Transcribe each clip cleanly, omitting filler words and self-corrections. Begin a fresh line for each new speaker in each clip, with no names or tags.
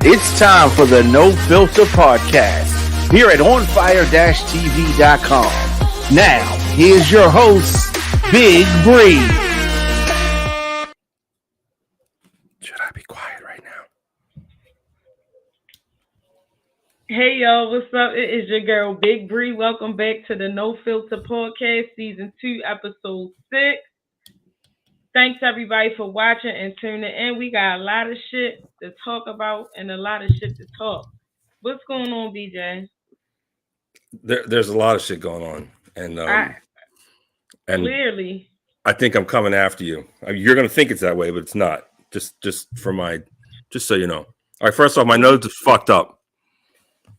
It's time for the No Filter Podcast here at onfire-tv.com. Now, here's your host, Big Bre. Should I be quiet right now?
Hey y'all, what's up? It is your girl Big Bre. Welcome back to the No Filter Podcast, Season 2, Episode 6. Thanks everybody for watching and tuning in. We got a lot of shit to talk about and a lot of shit to talk. What's going on, BJ?
There's a lot of shit going on, and
clearly,
I think I'm coming after you. I mean, you're gonna think it's that way, but it's not. Just so you know. All right, first off, my nose is fucked up.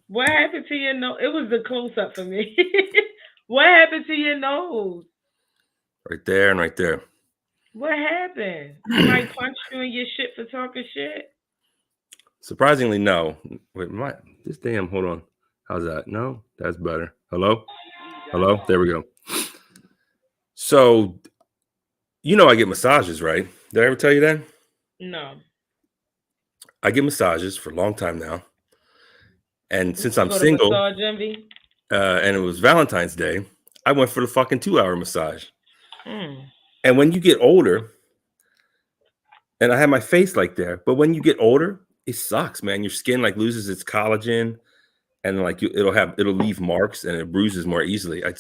What happened to your nose? It was the close up for me. What happened to your nose?
Right there and right there.
What happened? Somebody punched you in your shit for talking shit?
Surprisingly, no. Wait, hold on. How's that? No, that's better. Hello? There we go. So, I get massages, right? Did I ever tell you that?
No.
I get massages for a long time now. And since I'm single, and it was Valentine's Day, I went for the fucking 2-hour massage. And when you get older, and I have my face like there, but when you get older, it sucks, man. Your skin like loses its collagen, and like it'll leave marks, and it bruises more easily. I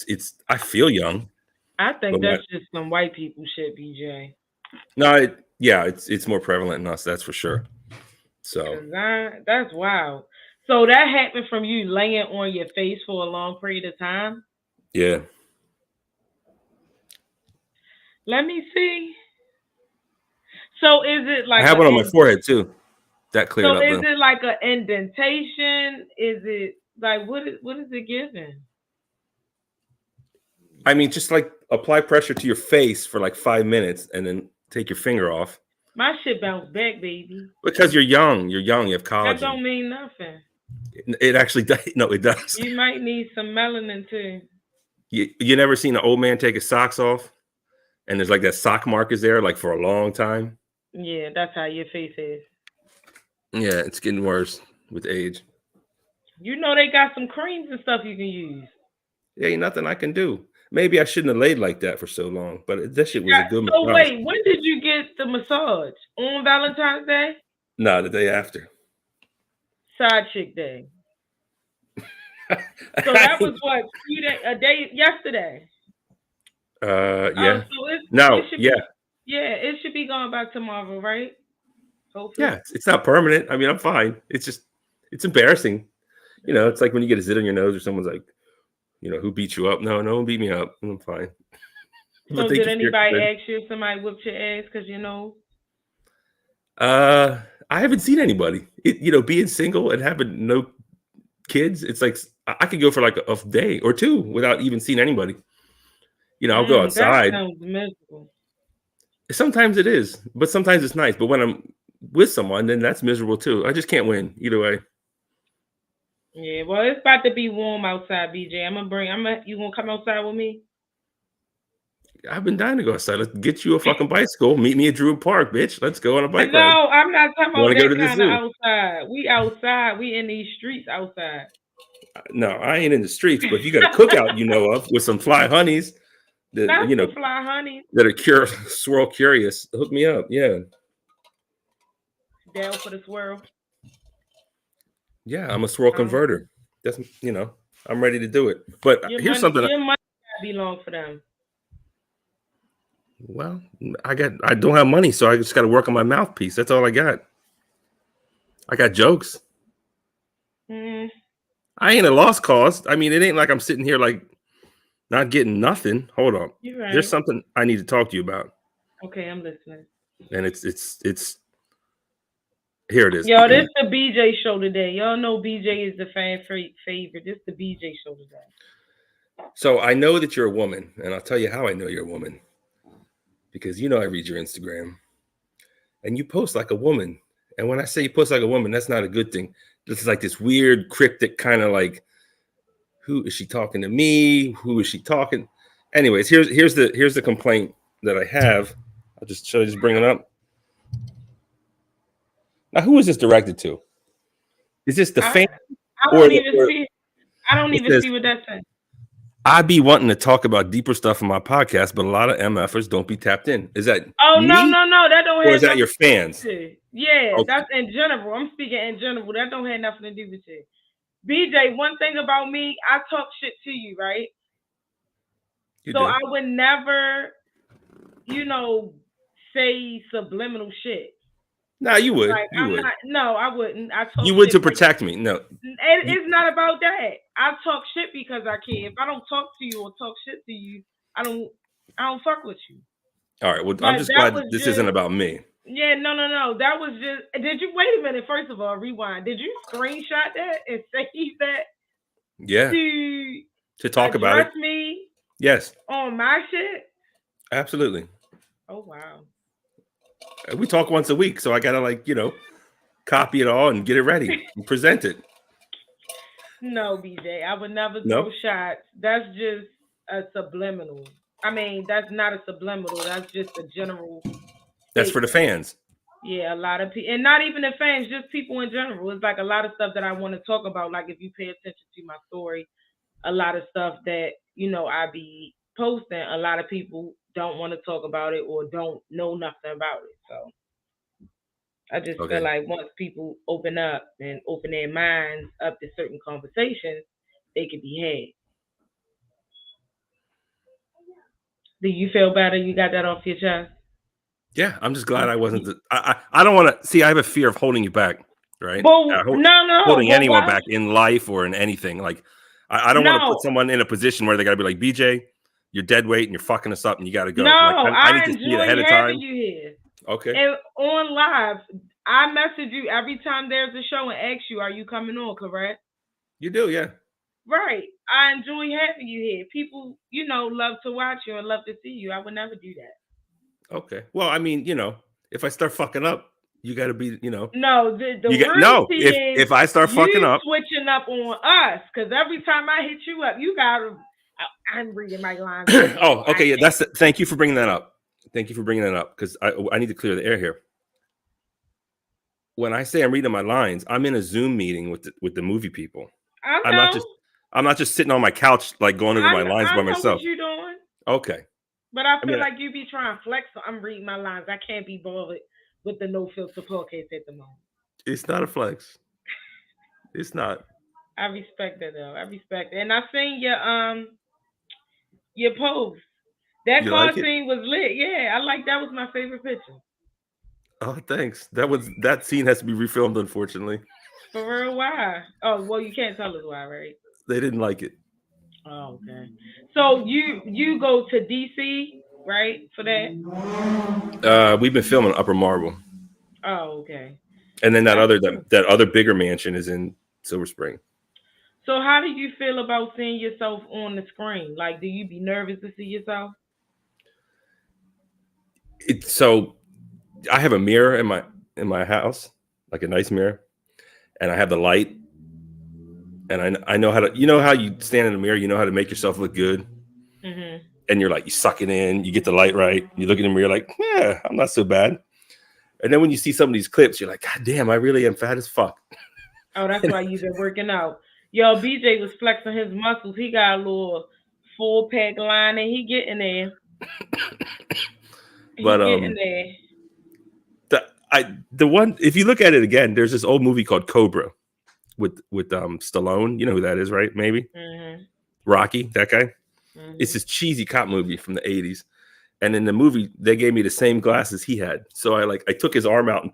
feel young.
I think that's just some white people shit, BJ.
No, it's more prevalent in us, that's for sure. So
that's wild. So that happened from you laying on your face for a long period of time?
Yeah.
Let me see. So is it like
I have one on my forehead too? That cleared up.
So is it like an indentation? Is it like what is it giving?
I mean, just like apply pressure to your face for like 5 minutes and then take your finger off.
My shit bounced back, baby.
Because you're young. You have collagen.
That don't mean nothing.
It actually does. No, it does.
You might need some melanin too.
You never seen an old man take his socks off? And there's like that sock mark is there like for a long time.
Yeah, that's how your face is.
Yeah, it's getting worse with age.
They got some creams and stuff you can use.
There ain't nothing I can do. Maybe I shouldn't have laid like that for so long, but that shit was a good massage.
So wait, when did you get the massage? On Valentine's Day?
No, the day after.
Side chick day. So that was what? A day yesterday?
Yeah.
It should be going back tomorrow, right? Hopefully.
Yeah, it's not permanent. I mean, I'm fine. It's embarrassing. It's like when you get a zit on your nose or someone's like, who beat you up? No one beat me up. I'm fine.
So did anybody ask you if somebody whipped your ass because
I haven't seen anybody. Being single and having no kids, it's like I could go for like a day or two without even seeing anybody. I'll go outside.
That sounds miserable.
Sometimes it is, but sometimes it's nice. But when I'm with someone, then that's miserable too. I just can't win either way.
Yeah, well, it's about to be warm outside, BJ. You gonna come outside with me?
I've been dying to go outside. Let's get you a fucking bicycle. Meet me at Druid Park, bitch. Let's go on a bike ride.
No, I'm not talking about that kind of outside. We outside. We in these streets outside.
No, I ain't in the streets, but if you got a cookout of with some fly honeys that
fly honeys
that are swirl curious, hook me up. Yeah.
Down for the swirl.
Yeah, I'm a swirl converter. That's I'm ready to do it. But here's something.
Your money belong for them.
Well, I don't have money, so I just got to work on my mouthpiece. That's all I got. I got jokes. I ain't a lost cause. I mean, it ain't like I'm sitting here like not getting nothing. Hold on.
You're right.
There's something I need to talk to you about.
Okay, I'm listening.
And it's here it is.
Yo, this the BJ show today. Y'all know BJ is the fan favorite. This the BJ show today.
So I know that you're a woman, and I'll tell you how I know you're a woman. Because I read your Instagram, and you post like a woman. And when I say you post like a woman, that's not a good thing. This is like this weird, cryptic kind of like, who is she talking to me? Who is she talking? Anyways, here's the complaint that I have. Should I just bring it up? Now, who is this directed to? Is this the fan?
I don't even see. I don't even see what that says.
I be wanting to talk about deeper stuff in my podcast, but a lot of MFers don't be tapped in. Is that me?
No, that don't have.
Or is that your fans?
Yeah, okay. That's in general. I'm speaking in general. That don't have nothing to do with you. BJ, one thing about me, I talk shit to you, right? I would never, say subliminal shit.
No, you would.
Like,
you would.
No, I wouldn't. I talk.
You would to protect me. No,
it's not about that. I talk shit because I can. If I don't talk to you or talk shit to you, I don't fuck with you.
All right. Well, I'm just glad this isn't about me.
Yeah, no. That was just. Did you wait a minute? First of all, rewind. Did you screenshot that and save that?
Yeah. To talk about it.
Me.
Yes.
On my shit.
Absolutely.
Oh wow.
We talk once a week, so I gotta copy it all and get it ready and present it.
No, BJ, I would never throw shots. That's just a subliminal. I mean, that's not a subliminal. That's just a general.
That's for the fans.
Yeah, a lot of people, and not even the fans, just people in general. It's like a lot of stuff that I want to talk about. Like if you pay attention to my story, a lot of stuff that I be posting, a lot of people don't want to talk about it or don't know nothing about it. So I just feel like once people open up and open their minds up to certain conversations, they could be had. Do you feel better? You got that off your chest?
Yeah, I'm just glad I wasn't. I don't want to see. I have a fear of holding you back, right? Holding anyone back in life or in anything. Like I don't want to put someone in a position where they got to be like, BJ, you're dead weight and you're fucking us up and you got to go.
No,
I need to see it ahead of time.
You here.
Okay.
And on live, I message you every time there's a show and ask you, are you coming on, correct?
You do, yeah.
Right. I enjoy having you here. People, love to watch you and love to see you. I would never do that.
Okay. Well, I mean, if I start fucking up, you got to be,
No, if
I start fucking up,
switching up on us, because every time I hit you up, you gotta. I'm reading my lines.
Oh, okay. Yeah, thank you for bringing that up. Thank you for bringing that up because I need to clear the air here. When I say I'm reading my lines, I'm in a Zoom meeting with the movie people. I'm not just sitting on my couch like going over my lines by myself.
What you doing?
Okay.
But I feel like you be trying to flex, so I'm reading my lines. I can't be bothered with the no filter podcast at the moment.
It's not a flex. It's not.
I respect that though. I respect it. And I seen your post. That car scene was lit. Yeah, I like that. Was my favorite picture.
Oh, thanks. That scene has to be refilmed, unfortunately.
For real? Why? Oh, well, you can't tell us why, right?
They didn't like it.
Oh, okay. So you go to DC, right, for that?
We've been filming Upper Marble.
Oh, okay.
And then that other bigger mansion is in Silver Spring.
So how do you feel about seeing yourself on the screen? Like, do you be nervous to see yourself?
So I have a mirror in my house, like a nice mirror, and I have the light. And I know how to, how you stand in the mirror, you know how to make yourself look good. Mm-hmm. And you're like, you suck it in, you get the light right. You look in the mirror like, yeah, I'm not so bad. And then when you see some of these clips, you're like, God damn, I really am fat as fuck.
Oh, that's why you've been working out. Yo, BJ was flexing his muscles. He got a little 4-pack line and he getting there.
The one, if you look at it again, there's this old movie called Cobra. With Stallone, you know who that is, right? Maybe Rocky, that guy. It's this cheesy cop movie from the 80s, and in the movie they gave me the same glasses he had. So I took his arm out and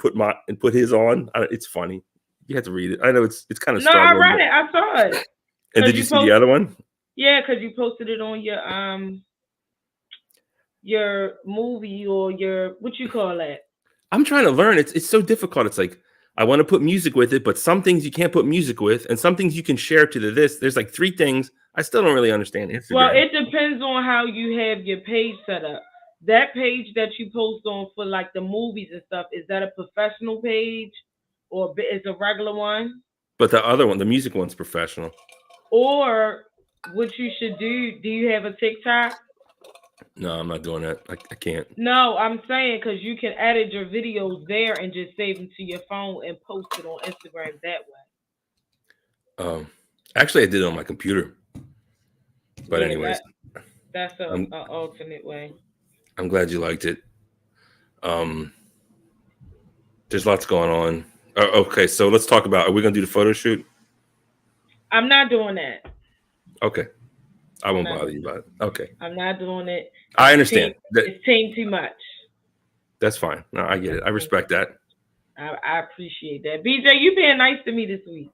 put his on. It's funny. You have to read it. I know it's kind of.
No, I read it. I saw it.
And did you see the other one?
Yeah, because you posted it on your movie or your what you call that.
I'm trying to learn. It's so difficult. It's like. I want to put music with it, but some things you can't put music with, and some things you can share to this. There's like 3 things. I still don't really understand Instagram.
Well, it depends on how you have your page set up. That page that you post on for like the movies and stuff, is that a professional page or is a regular one?
But the other one, the music one's professional.
Or what you should do you have a TikTok?
No, I'm not doing that. I can't.
No, I'm saying because you can edit your videos there and just save them to your phone and post it on Instagram that way.
Actually, I did it on my computer. But
yeah,
anyways,
that's an alternate way.
I'm glad you liked it. There's lots going on. Okay, so let's talk about. Are we gonna do the photo shoot?
I'm not doing that.
Okay, I won't bother you about it. Okay,
I'm not doing it.
I understand.
It's team too much.
That's fine. No, I get it. I respect that.
I appreciate that. BJ, you being nice to me this week.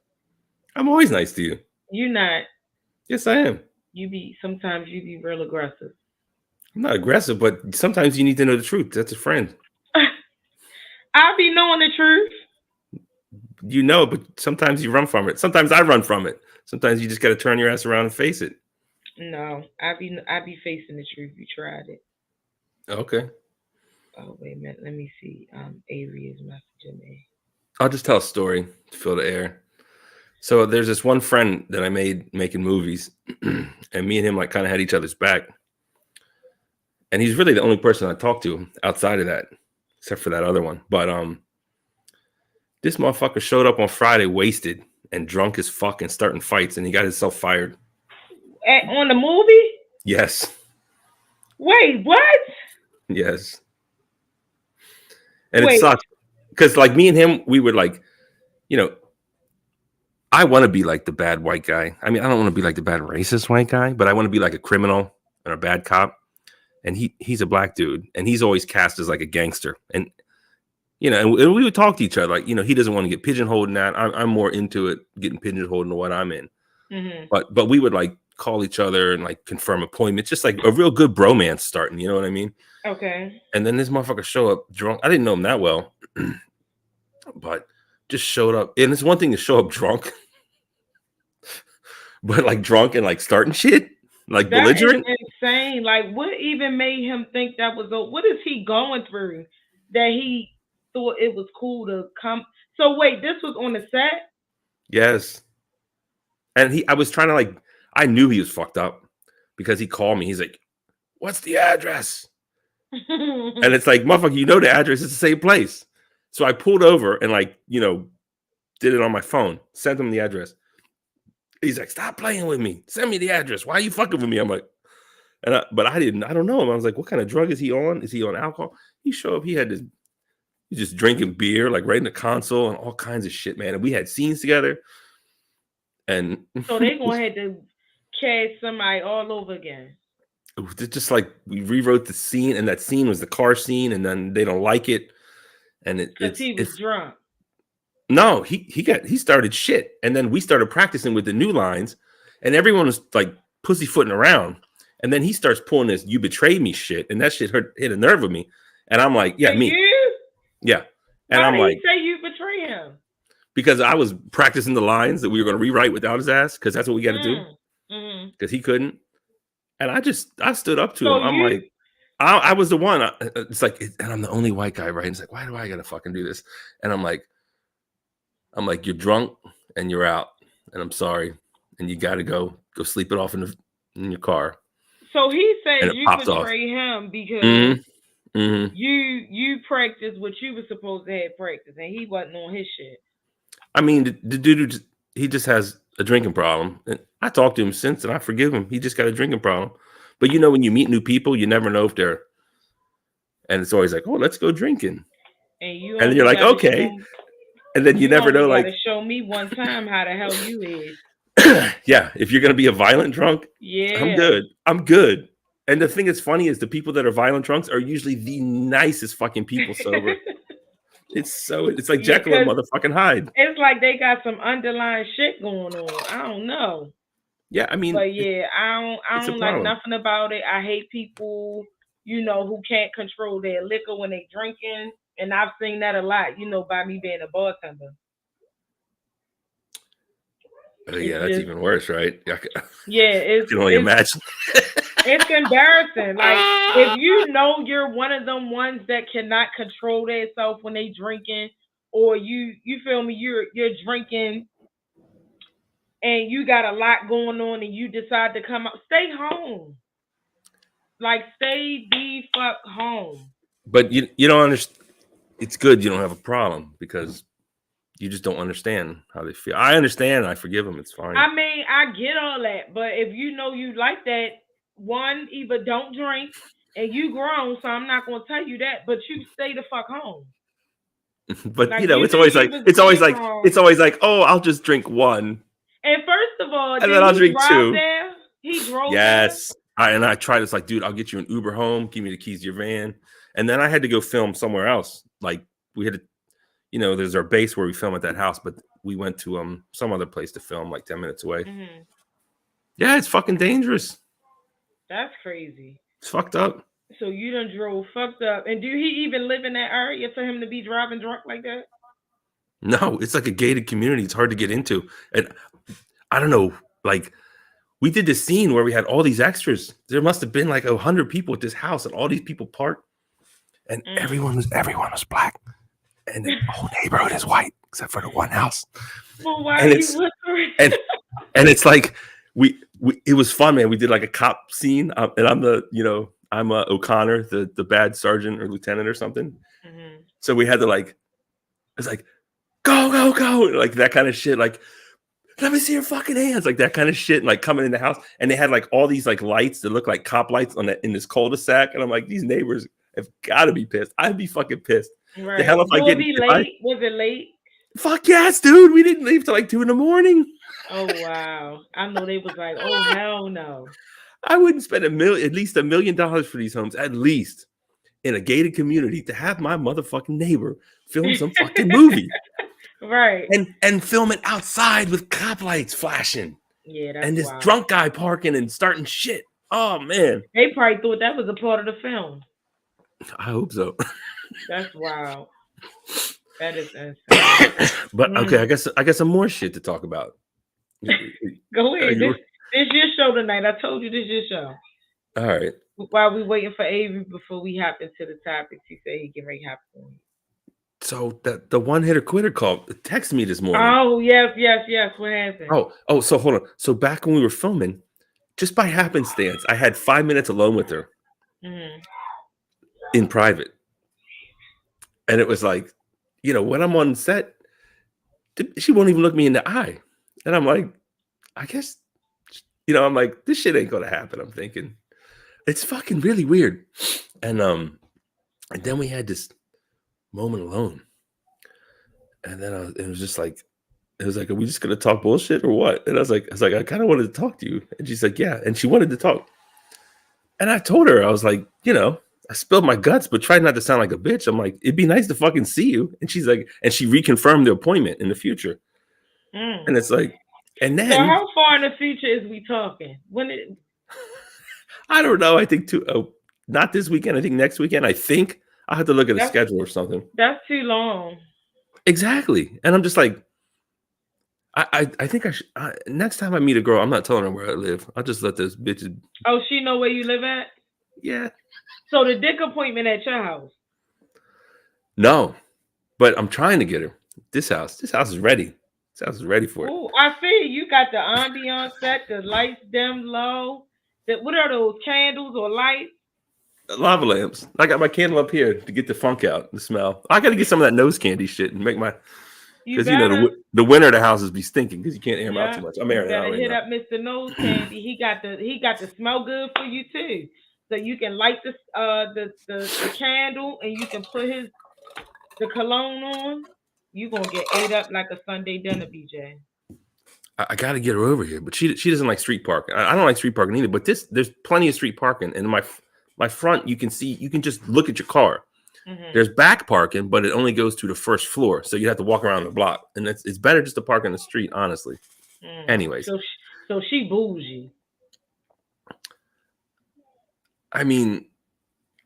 I'm always nice to you.
You're not.
Yes, I am.
Sometimes you be real aggressive.
I'm not aggressive, but sometimes you need to know the truth. That's a friend.
I be knowing the truth.
You know, but sometimes you run from it. Sometimes I run from it. Sometimes you just got to turn your ass around and face it.
No, I be facing the truth. You tried it.
Okay.
Oh, wait a minute. Let me see. Avery is messaging me.
I'll just tell a story to fill the air. So there's this one friend that I made making movies, and me and him like kind of had each other's back. And he's really the only person I talk to outside of that, except for that other one. But this motherfucker showed up on Friday wasted and drunk as fuck and starting fights, and he got himself fired.
On the movie?
Yes.
Wait, what?
Yes. And it sucks because like me and him, we were like, you know, I want to be like the bad white guy. I mean, I don't want to be like the bad racist white guy, but I want to be like a criminal or a bad cop. And he's a black dude, and he's always cast as like a gangster. And you know, and we would talk to each other like, you know, he doesn't want to get pigeonholed in that. I'm more into it, getting pigeonholed into what I'm in. Mm-hmm. But we would like call each other and like confirm appointments, just like a real good bromance starting. You know what I mean?
Okay.
And then this motherfucker show up drunk. I didn't know him that well, but just showed up. And it's one thing to show up drunk, but like drunk and like starting shit, like that belligerent.
Is insane. Like, what even made him think that was? What is he going through that he thought it was cool to come? So wait, this was on the set?
Yes. And I was trying to like, I knew he was fucked up because he called me. He's like, "What's the address?" And it's like, motherfucker, you know the address. It's the same place. So I pulled over and like, you know, did it on my phone, sent him the address. He's like, "Stop playing with me. Send me the address. Why are you fucking with me?" I'm like, but I don't know him. I was like, what kind of drug is he on? Is he on alcohol? He showed up. He's just drinking beer, like right in the console and all kinds of shit, man. And we had scenes together. And
so they gonna have to cast somebody all over again.
Just like we rewrote the scene, and that scene was the car scene, and then they don't like it. And
he was drunk.
No, he started shit, and then we started practicing with the new lines, and everyone was like pussyfooting around, and then he starts pulling this "you betrayed me" shit, and that shit hit a nerve with me, and I'm like, yeah, me, yeah, and
why
I'm like,
say you betray him?
Because I was practicing the lines that we were going to rewrite without his ass, because that's what we got to do, because he couldn't, and I stood up to him. I'm like, I was the one. It's like, and I'm the only white guy, right? And it's like, why do I got to fucking do this? And I'm like, you're drunk and you're out, and I'm sorry, and you got to go sleep it off in your car.
So he said you betray him because you practiced what you were supposed to have practiced, and he wasn't on his shit.
I mean, the dude, he just has a drinking problem. And I talked to him since, and I forgive him. He just got a drinking problem. But you know, when you meet new people, you never know if they're, and it's always like, oh, let's go drinking. And then you're like, okay. And then you never know, like,
show me one time how the hell you is.
Yeah, if you're gonna be a violent drunk,
yeah,
I'm good. And the thing that's funny is the people that are violent drunks are usually the nicest fucking people sober. It's like Jekyll and motherfucking Hyde.
It's like they got some underlying shit going on. I don't know.
Yeah, I mean,
but yeah, I don't like nothing about it. I hate people, you know, who can't control their liquor when they drinking. And I've seen that a lot, you know, by me being a bartender.
Yeah, that's even worse, right?
Yeah,
I can only imagine.
It's embarrassing. Like, if you know you're one of them ones that cannot control themselves when they drinking, or you feel me, you're drinking and you got a lot going on and you decide to come out, stay home. Like, stay the fuck home.
But you don't understand. It's good you don't have a problem because you just don't understand how they feel. I understand. I forgive them. It's fine.
I mean, I get all that, but if you know you like that, one, either don't drink, and you grown, so I'm not gonna tell you that, but you stay the fuck home.
But like, it's always like, oh, I'll just drink one.
And first of all,
and then I'll drink two.
There? He drove.
Yes, I tried. It's like, dude, I'll get you an Uber home. Give me the keys to your van. And then I had to go film somewhere else. Like we had to, there's our base where we film at that house, but we went to some other place to film like 10 minutes away. Mm-hmm. Yeah, it's fucking dangerous.
That's crazy.
It's fucked up.
So you done drove fucked up. And do he even live in that area for him to be driving drunk like that?
No, it's like a gated community. It's hard to get into. And I don't know, like we did this scene where we had all these extras. There must have been like 100 people at this house and all these people parked. And everyone was black. And the whole neighborhood is white, except for the one house.
Well, why and
it's like it was fun, man. We did like a cop scene, and I'm O'Connor, the bad sergeant or lieutenant or something. Mm-hmm. So we had to it's like go, like that kind of shit. Like, let me see your fucking hands, like that kind of shit. And like coming in the house, and they had like all these like lights that look like cop lights in this cul-de-sac, and I'm like, these neighbors have got to be pissed. I'd be fucking pissed.
Right. The hell if I get late? Was it late?
Fuck yes, dude. We didn't leave till like 2 a.m.
Oh wow! I know they was like, oh hell no.
I wouldn't spend at least $1 million for these homes, at least in a gated community, to have my motherfucking neighbor film some fucking movie,
right?
And film it outside with cop lights flashing.
Yeah, that's
and this
wild.
Drunk guy parking and starting shit. Oh man,
they probably thought that was a part of the film.
I hope so.
That's wild. That is insane.
But okay, I guess some more shit to talk about.
Go ahead. This your show tonight. I told you this your show.
All right.
While we waiting for Avery before we hop into the topics, he said he can make happen.
So the one hitter quitter call texted me this morning.
Oh yes. What happened?
Oh, so hold on. So back when we were filming, just by happenstance, I had 5 minutes alone with her in private. And it was like, when I'm on set, she won't even look me in the eye. And I'm like, I guess, I'm like, this shit ain't going to happen. I'm thinking it's fucking really weird. And then we had this moment alone. And then it was like, are we just going to talk bullshit or what? And I was like, I kind of wanted to talk to you. And she's like, yeah. And she wanted to talk. And I told her, I was like, I spilled my guts, but try not to sound like a bitch. I'm like, it'd be nice to fucking see you. And she's like, and she reconfirmed the appointment in the future. And it's like, and then.
So how far in the future is we talking?
I don't know. I think not this weekend. I think next weekend. I think I'll have to look at a schedule or something.
That's too long.
Exactly. And I'm just like, I think I should. Next time I meet a girl, I'm not telling her where I live. I'll just let those bitches.
Oh, she know where you live at?
Yeah.
So the dick appointment at your house?
No, but I'm trying to get her. This house is ready. This house is ready for it.
Oh, I see. You got the ambiance set, the lights dimmed low. What are those, candles or lights?
Lava lamps. I got my candle up here to get the funk out, the smell. I got to get some of that nose candy shit and make my. Because the winter the houses be stinking because you can't air them out too much. I'm airing it out right
hit
now.
Up Mr. Nose Candy. He got the smell good for you too. So you can light the candle and you can put the cologne on. You gonna get ate up like a Sunday dinner, BJ.
I got to get her over here, but she doesn't like street parking. I don't like street parking either. But there's plenty of street parking, and my front you can just look at your car. Mm-hmm. There's back parking, but it only goes to the first floor, so you have to walk around the block, and it's better just to park on the street, honestly. Anyways,
so she bougie.
I mean,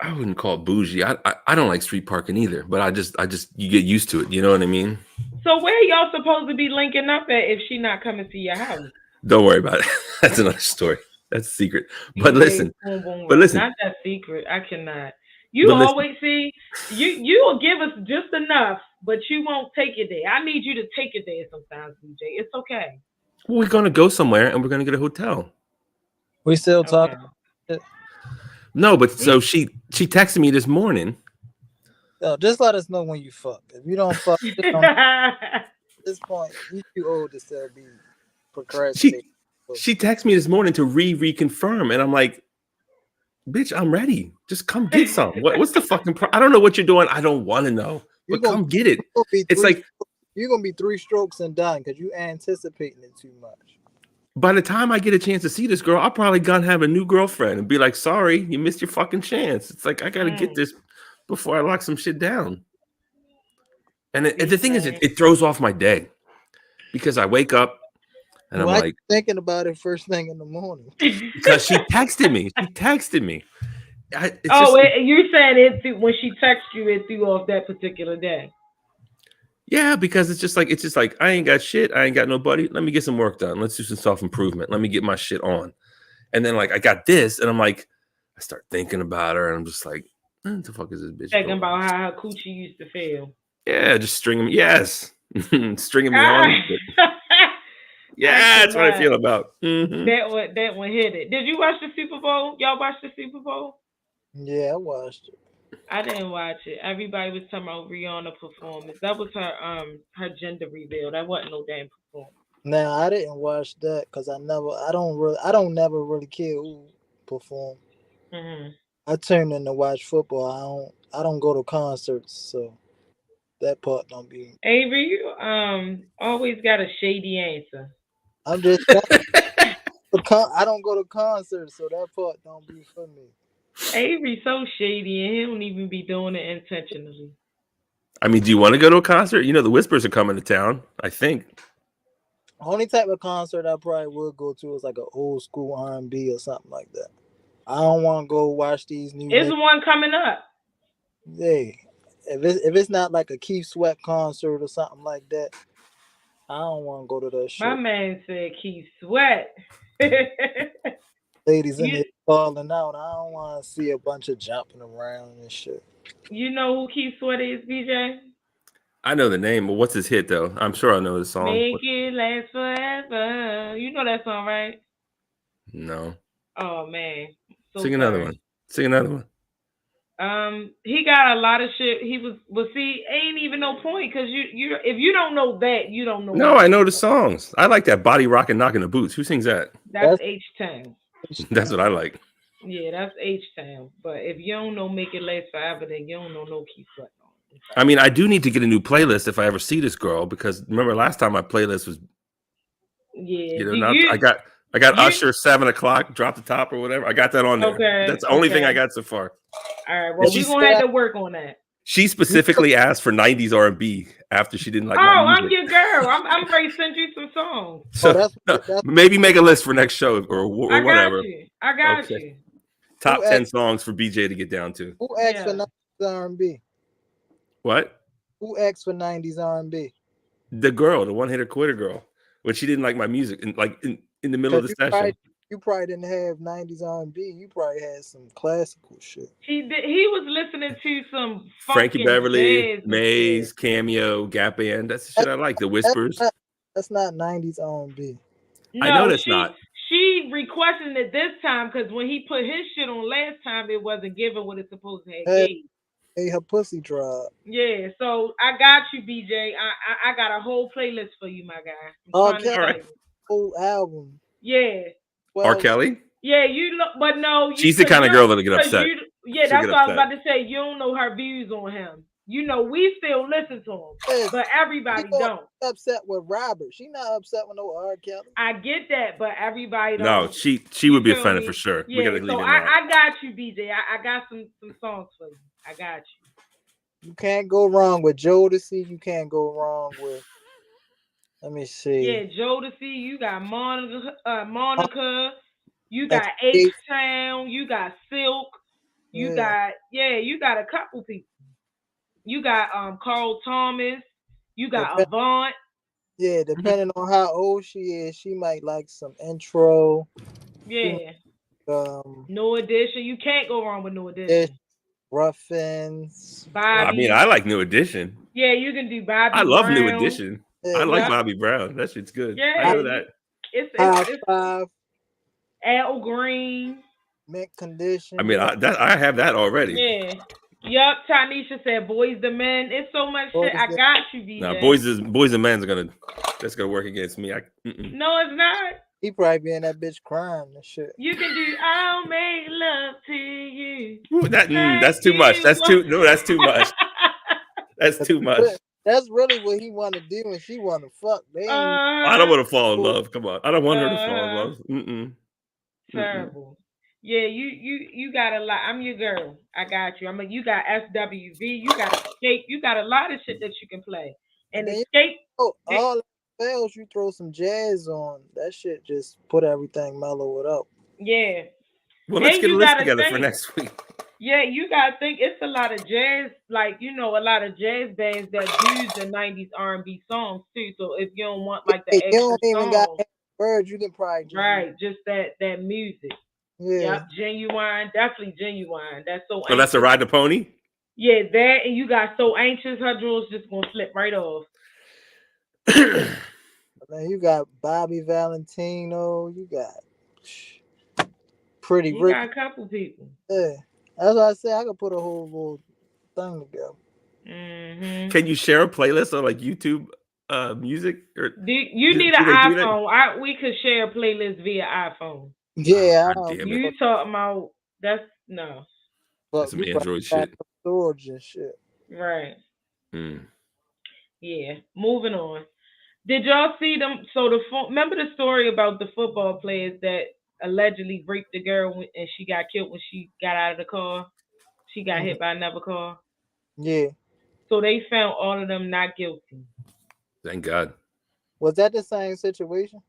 I wouldn't call it bougie. I don't like street parking either, but I just you get used to it. You know what I mean?
So where y'all supposed to be linking up at if she not coming to your house?
Don't worry about it. That's another story. That's a secret. But listen,
not that secret. I cannot. You always see you will give us just enough, but you won't take it there. I need you to take it there sometimes, BJ. It's okay.
Well, we're gonna go somewhere and we're gonna get a hotel.
We still talking.
No, but so she texted me this morning.
No, just let us know when you fuck. If you don't fuck, this point, you too old to still be procrastinating.
She texted me this morning to reconfirm, and I'm like, bitch, I'm ready. Just come get some. What's the fucking I don't know what you're doing. I don't want to know, but come get it. It's like
you're gonna be 3 strokes and done because you anticipating it too much.
By the time I get a chance to see this girl, I'll probably gonna have a new girlfriend and be like, sorry, you missed your fucking chance. It's like I gotta get this before I lock some shit down. And the thing is, it throws off my day because I wake up and I'm like
thinking about it first thing in the morning.
Because she texted me.
You're saying it when she texted you, it threw off that particular day.
Yeah, because it's just like I ain't got shit. I ain't got nobody. Let me get some work done. Let's do some self-improvement. Let me get my shit on. And then like I got this, and I'm like, I start thinking about her, and I'm just like, what the fuck is this bitch?
Thinking about how her coochie used to feel.
Yeah, just stringing me. Yes. Stringing me on. Yeah, that's what I feel about. Mm-hmm.
That one hit it. Did you watch the Super Bowl? Y'all watch the Super Bowl?
Yeah, I watched it.
I didn't watch it. Everybody was talking about Rihanna's performance. That was her gender reveal. That wasn't no damn performance.
Now I didn't watch that because I don't never really care who perform.
Mm-hmm.
I turn in to watch football. I don't go to concerts, so that part don't be.
Avery, you always got a shady answer.
I'm just I don't go to concerts, so that part don't be for me.
Avery's so shady, and he don't even be doing it intentionally.
I mean, do you want to go to a concert? You know, the Whispers are coming to town, I think.
Only type of concert I probably would go to is like an old school R&B or something like that. I don't want to go watch these new.
There's one coming up.
Yeah, if it's not like a Keith Sweat concert or something like that, I don't want to go to that shit.
My man said Keith Sweat.
Ladies in there falling out. I don't want to see a bunch of jumping around and shit.
You know who Keith Sweat is, BJ?
I know the name, but what's his hit though? I'm sure I know the song.
Make it last forever. You know that song, right?
No.
Oh man.
Sing another one.
He got a lot of shit. See, ain't even no point because you if you don't know that, you don't know.
No, I know the songs. I like that Body Rockin' Knockin' the Boots. Who sings that?
That's H-Town.
That's what I like.
Yeah, that's H-Town. But if you don't know Make It Last Forever, then you don't know no Keith Sweat.
I mean, I do need to get a new playlist if I ever see this girl because remember last time my playlist was.
Yeah.
You know, I got Usher 7 o'clock, drop the top or whatever. I got that on there. Okay. That's the only thing I got so far.
All right. Well, we're gonna have to work on that.
She specifically asked for 90s R&B after she didn't like. my music.
I'm your girl. I'm ready to send you some songs.
So that's maybe make a list for next show or whatever.
I got you.
Top 10 songs for BJ to get down to.
Who asked for 90s R&B?
What?
Who asked for 90s R&B?
The girl, the one-hitter quitter girl, when she didn't like my music, and like in the middle of the session.
You probably didn't have 90s R&B. You probably had some classical shit.
He was listening to some
Frankie Beverly, Maze, Cameo, Gap Band. That's the shit I like. The Whispers.
That's not 90s R&B.
No, I know that's not.
She requested it this time because when he put his shit on last time, it wasn't given what it's supposed to have.
Hey, her pussy dropped.
Yeah, so I got you, BJ. I got a whole playlist for you, my guy.
Okay. Whole album.
Yeah.
R. Kelly?
Yeah, but no.
She's the kind of girl that'll get upset.
That's what I was about to say. You don't know her views on him. You know, we still listen to him, but everybody don't.
Upset with Robert. She not upset with no R. Kelly.
I get that, but everybody don't.
No, she would be offended for sure.
Yeah, we gotta leave I got you, BJ. I got some songs for you. I got you.
You can't go wrong with Jodeci. You can't go wrong with. Let me see.
Yeah, Jodeci. You got Monica. You got H-Town. You got Silk. You got a couple people. You got Carl Thomas. You got Avant.
Yeah, depending on how old she is, she might like some intro.
Yeah. No Edition. You can't go wrong with No Edition.
Yeah. Ruffins.
Bobby.
I mean, I like New Edition.
Yeah, you can do Bobby.
I love New Edition. Yeah, I like Bobby Brown. That shit's good. Yeah, I know that.
It's Al Green.
Mint Condition.
I mean, I have that already.
Yeah. Yup, Tanisha said, "Boys the men." It's so much shit. I got you, BJ.
Nah, boys and men's that's gonna work against me.
No, it's not.
He probably be in that bitch crying and shit.
You can do "I'll make love to you."
Ooh, that's too much. That's too much. That's too much.
That's really what he want to do, and she want to fuck.
I don't want to fall in love. Come on, I don't want her to fall in love.
Terrible. Yeah, you got a lot. I'm your girl. I got you. You got SWV. You got Escape. You got a lot of shit that you can play. And Escape.
All fails, you throw some jazz on. That shit just put everything mellow it up.
Yeah.
Well, let's get a list together for next week.
Yeah, you gotta think it's a lot of jazz, like a lot of jazz bands that do the '90s R&B songs too. So if you don't want like the extra
you don't even
songs,
got words, you can probably
just that music.
Yeah,
yep, Genuine, definitely Genuine. That's so.
So that's a Ride the Pony.
Yeah, that and you got So Anxious. Her jewels just gonna flip right off.
Then you got Bobby Valentino. You got Pretty
Rick. You got a couple people.
Yeah. That's what I said. I could put a whole little thing together.
Mm-hmm.
Can you share a playlist on like YouTube music? Or
you need an iPhone? We could share a playlist via iPhone.
Yeah.
You talking about that's no.
That's some Android shit.
Storage and shit.
Right. Yeah. Moving on. Did y'all see them? So remember the story about the football players that allegedly raped the girl and she got killed when she got out of the car? She got hit by another car.
Yeah.
So they found all of them not guilty.
Thank God.
Was that the same situation?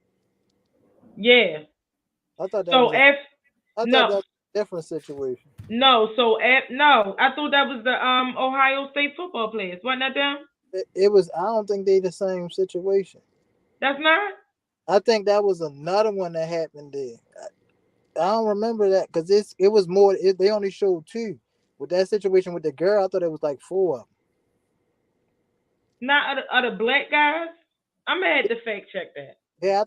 Yeah.
I thought that
was
a different situation.
No, I thought that was the Ohio State football players. Wasn't that them?
It was. I don't think they the same situation.
That's not.
I think that was another one that happened there. I don't remember that because it was more. They only showed 2. With that situation with the girl, I thought it was like 4 of them.
Not other black guys. I'm gonna have to fact check that.
Yeah, I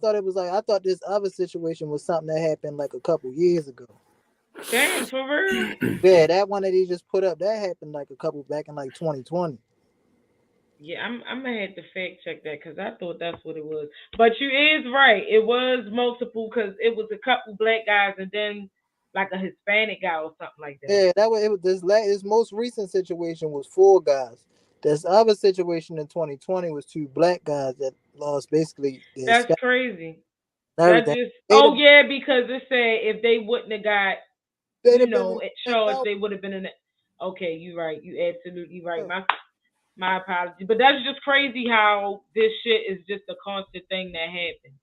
thought this other situation was something that happened like a couple years ago.
Damn, for real?
Yeah, that one that he just put up, that happened like back in like 2020.
Yeah, I'm gonna have to fact check that because I thought that's what it was. But you is right. It was multiple because it was a couple black guys and then like a Hispanic guy or something like that.
Yeah, that was it. This most recent situation was 4 guys. This other situation in 2020 was 2 black guys that lost basically.
That's crazy. Because it said if they wouldn't have got, charged, they would have been in it. Okay, you're right. You absolutely right. My apologies. But that's just crazy how this shit is just a constant thing that happens.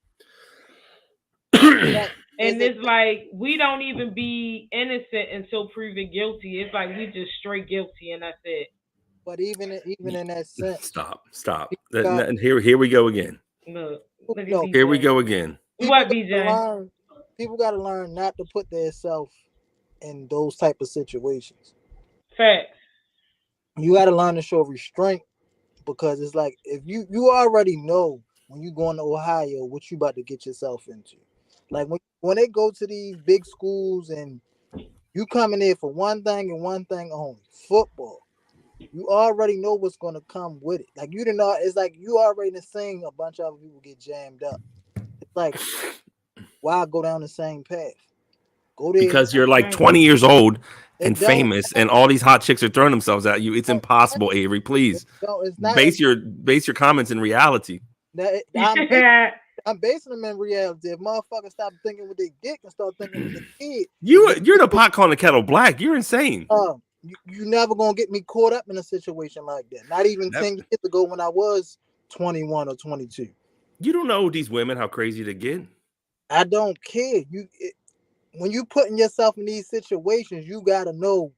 And it's like we don't even be innocent until proven guilty. It's like we just straight guilty and that's it.
But even in that sense.
Stop. And here we go again.
Look
here we go again.
What, BJ?
People got to learn not to put themselves in those type of situations.
Facts.
You got to learn to show restraint because it's like if you already know when you going to Ohio what you about to get yourself into. Like when they go to these big schools and you coming in for one thing and one thing only, football. You already know what's gonna come with it. Like you didn't know. It's like you already seen a bunch of other people get jammed up. It's like why go down the same path? Go there
because you're like 20 years old and famous, and all these hot chicks are throwing themselves at you. It's impossible, Avery. Please base your comments in reality.
I'm basing them in reality. If motherfuckers stop thinking what they get and start thinking what they did,
you're the pot calling the kettle black. You're insane.
You never gonna get me caught up in a situation like that. Not even 10 years ago when I was 21 or 22.
You don't know these women how crazy they get.
I don't care. When you putting yourself in these situations, you gotta know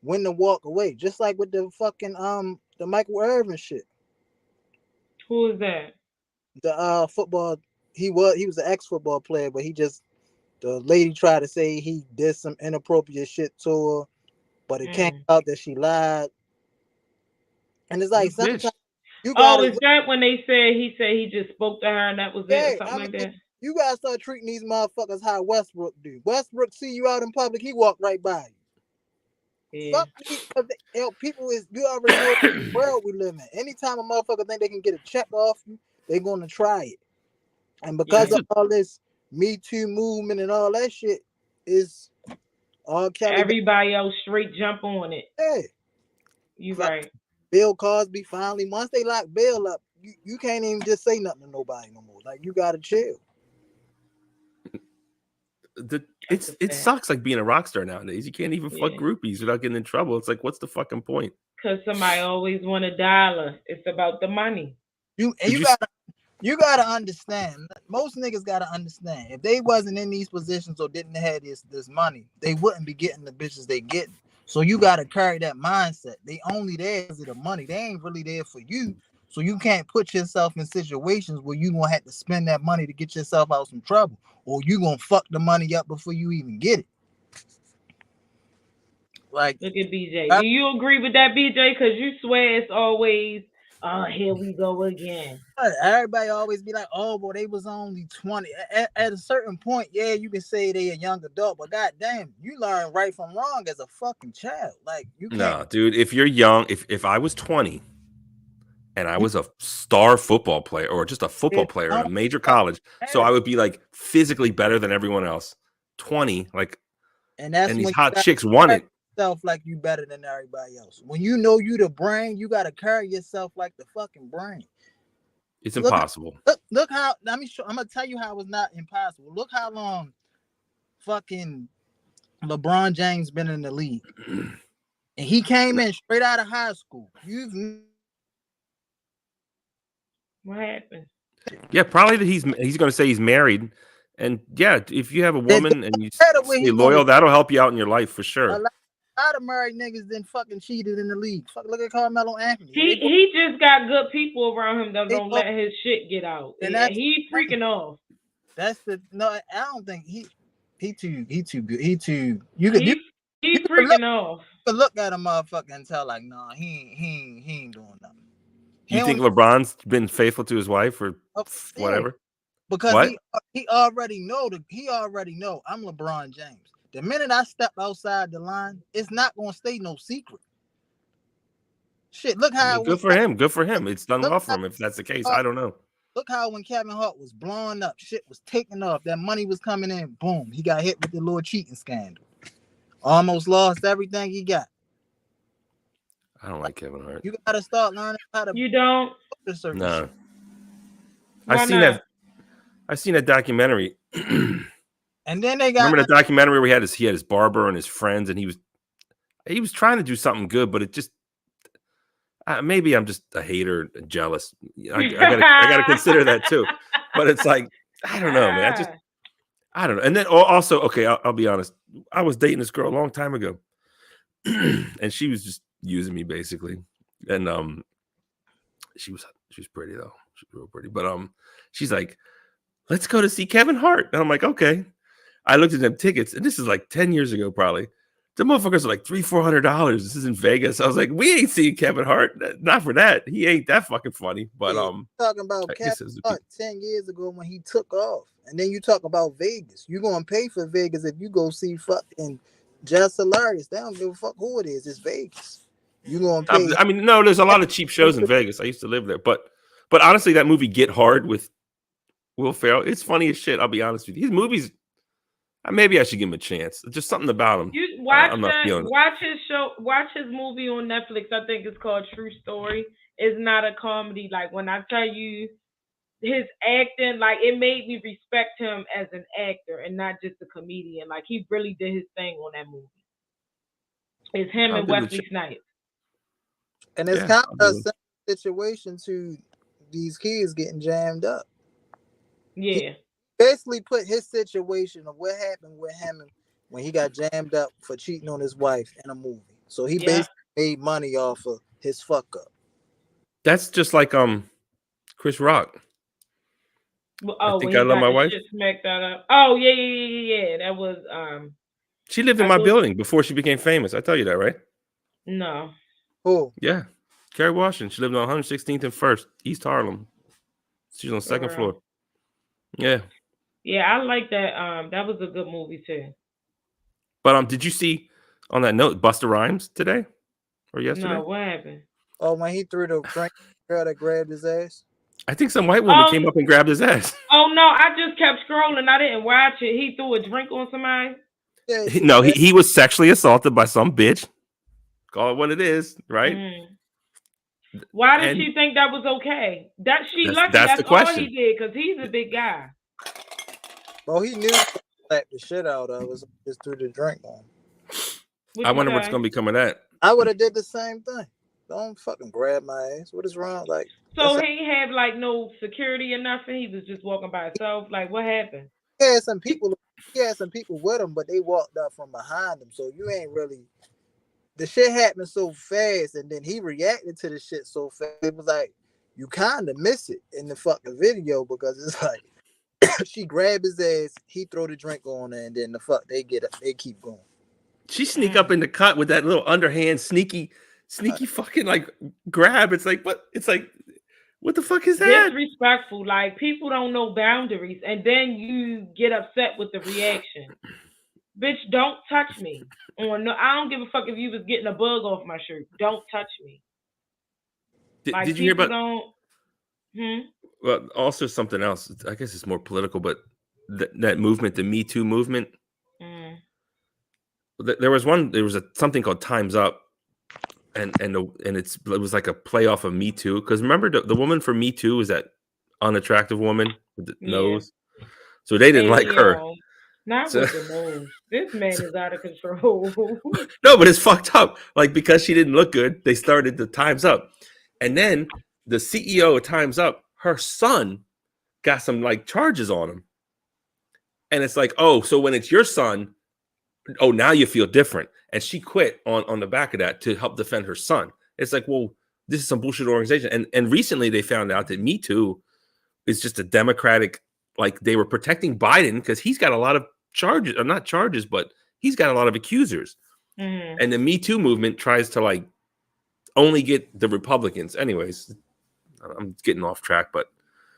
when to walk away. Just like with the fucking the Michael Irvin shit.
Who is that?
The football. He was an ex-football player, but the lady tried to say he did some inappropriate shit to her. But it came out that she lied. And it's like sometimes you gotta...
is that when he said he just spoke to her and that was it or something like that?
You gotta start treating these motherfuckers how Westbrook do. Westbrook see you out in public, he walk right by you.
Yeah.
Fuck me, because people is, you already know the world we live in. Anytime a motherfucker think they can get a check off you, they gonna try it. And because of all this Me Too movement and all that shit, is all Kelly.
Everybody else straight jump on it.
Yeah.
You right.
Bill Cosby finally, once they lock Bill up, you can't even just say nothing to nobody no more. Like, you gotta chill.
It sucks like being a rock star nowadays. You can't even fuck groupies without getting in trouble. It's like, what's the fucking point?
Because somebody always want $1. It's about the money.
You gotta understand. Most niggas gotta understand. If they wasn't in these positions or didn't have this money, they wouldn't be getting the bitches they getting. So you gotta carry that mindset. They only there because of the money. They ain't really there for you. So you can't put yourself in situations where you gonna have to spend that money to get yourself out some trouble, or you gonna fuck the money up before you even get it. Like,
look at BJ. Do you agree with that, BJ? Because you swear it's always, oh, here we go again.
Everybody always be like, oh, boy, they was only 20. At a certain point, yeah, you can say they a young adult, but goddamn, you learn right from wrong as a fucking child. Like, you can't.
No, dude, if you're young, if I was 20 and I was a star football player or just a football player in a major college, so I would be like physically better than everyone else. 20, like, and these hot chicks want it.
Like you better than everybody else. When you know you the brain, you gotta carry yourself like the fucking brain.
It's impossible.
Look how I'm gonna tell you how it's not impossible. Look how long fucking LeBron James been in the league. And he came in straight out of high school.
What happened?
Yeah, probably that he's gonna say he's married. And yeah, if you have a woman and you stay loyal, that'll help you out in your life for sure.
A lot of married niggas then fucking cheated in the league. Look at Carmelo Anthony.
He just got good people around him that don't let his shit get out. And he freaking off.
That's I don't think he too good. He
freaking off.
But look at a motherfucker and tell like, nah, he ain't doing nothing.
You think LeBron's been faithful to his wife or whatever?
Because he already know I'm LeBron James. The minute I step outside the line, it's not gonna stay no secret. Shit, look how
good for him. Good for him. It's done well for him. If that's the case, I don't know.
Look how when Kevin Hart was blowing up, shit was taking off. That money was coming in. Boom, he got hit with the little cheating scandal. Almost lost everything he got.
I don't like Kevin Hart.
You gotta start learning how to.
You don't.
No. I've seen that documentary.
And then they got.
Remember the documentary where he had his barber and his friends, and he was trying to do something good, but it just maybe I'm just a hater and jealous. I gotta consider that too. But it's like, I don't know, man. I don't know. And then also, okay, I'll be honest. I was dating this girl a long time ago, and she was just using me basically. And she was pretty though. She was real pretty. But she's like, let's go to see Kevin Hart. And I'm like, okay. I looked at them tickets, and this is like 10 years ago, probably. The motherfuckers are like $300-$400. This is in Vegas. I was like, we ain't seeing Kevin Hart. Not for that. He ain't that fucking funny. But
talking about Kevin Hart 10 years ago when he took off, and then you talk about Vegas. You gonna pay for Vegas if you go see fucking Just Hilarious. They don't give a fuck who it is. It's Vegas. You gonna pay?
I mean, no. There's a lot of cheap shows in Vegas. I used to live there, but honestly, that movie Get Hard with Will Ferrell, it's funny as shit. I'll be honest with you. His movies. Maybe I should give him a chance. Just something about him.
You watch his show. Watch his movie on Netflix. I think it's called True Story. It's not a comedy. Like when I tell you his acting, like it made me respect him as an actor and not just a comedian. Like he really did his thing on that movie. It's him and Wesley Snipes.
And it's kind of a situation to these kids getting jammed up.
Yeah.
Basically put his situation of what happened with him when he got jammed up for cheating on his wife in a movie. So he basically made money off of his fuck up.
That's just like Chris Rock.
I think I love my wife. Smacked that up. Oh yeah. That was
She lived in my building before she became famous. I tell you that, right?
No.
Who?
Yeah, Kerry Washington. She lived on 116th and 1st, East Harlem. She's on the second floor. Yeah. Yeah,
I like that. That was a good movie too.
But did you see On that note, Busta Rhymes today or yesterday?
No, what happened?
Oh, when he threw the drink, girl that grabbed his ass.
I think some white woman came up and grabbed his ass.
Oh no, I just kept scrolling. I didn't watch it. He threw a drink on somebody.
Yeah,
No, he was sexually assaulted by some bitch. Call it what it is, right?
Why did she think that was okay? That's lucky. That's all he did because he's a big guy.
Well, he knew to slap the shit out of us. Just threw the drink on.
I wonder what's going to become of that.
I would have did the same thing. Don't fucking grab my ass. What is wrong? Like,
so he had like no security or nothing. He was just walking by himself. Like, what happened?
He had some people with him, but they walked up from behind him. So you ain't really. The shit happened so fast, and then he reacted to the shit so fast. It was like you kind of miss it in the fucking video because it's like she grabbed his ass, he throw the drink on her, and then they keep going.
She sneak up in the cut with that little underhand sneaky fucking like grab. It's like what? It's like what the fuck is that?
Disrespectful. Like people don't know boundaries, and then you get upset with the reaction. Bitch, don't touch me. Or no, I don't give a fuck if you was getting a bug off my shirt. Don't touch me.
Did you hear about? Well, also something else. I guess it's more political, but that movement, the Me Too movement. There was something called Time's Up, and it was like a play off of Me Too. Because remember the woman for Me Too was that unattractive woman with the nose, so they didn't like her.
Not with the nose. This man is out of control.
No, but it's fucked up. Like because she didn't look good, they started the Time's Up, and then the CEO of Time's Up, her son, got some like charges on him, and it's like, oh, so when it's your son. Oh, now you feel different. And she quit on the back of that to help defend her son. It's like, well, this is some bullshit organization. And recently they found out that Me Too is just a Democratic, like they were protecting Biden because he's got a lot of charges, or not charges, but he's got a lot of accusers. And the Me Too movement tries to like only get the Republicans. Anyways, I'm getting off track, but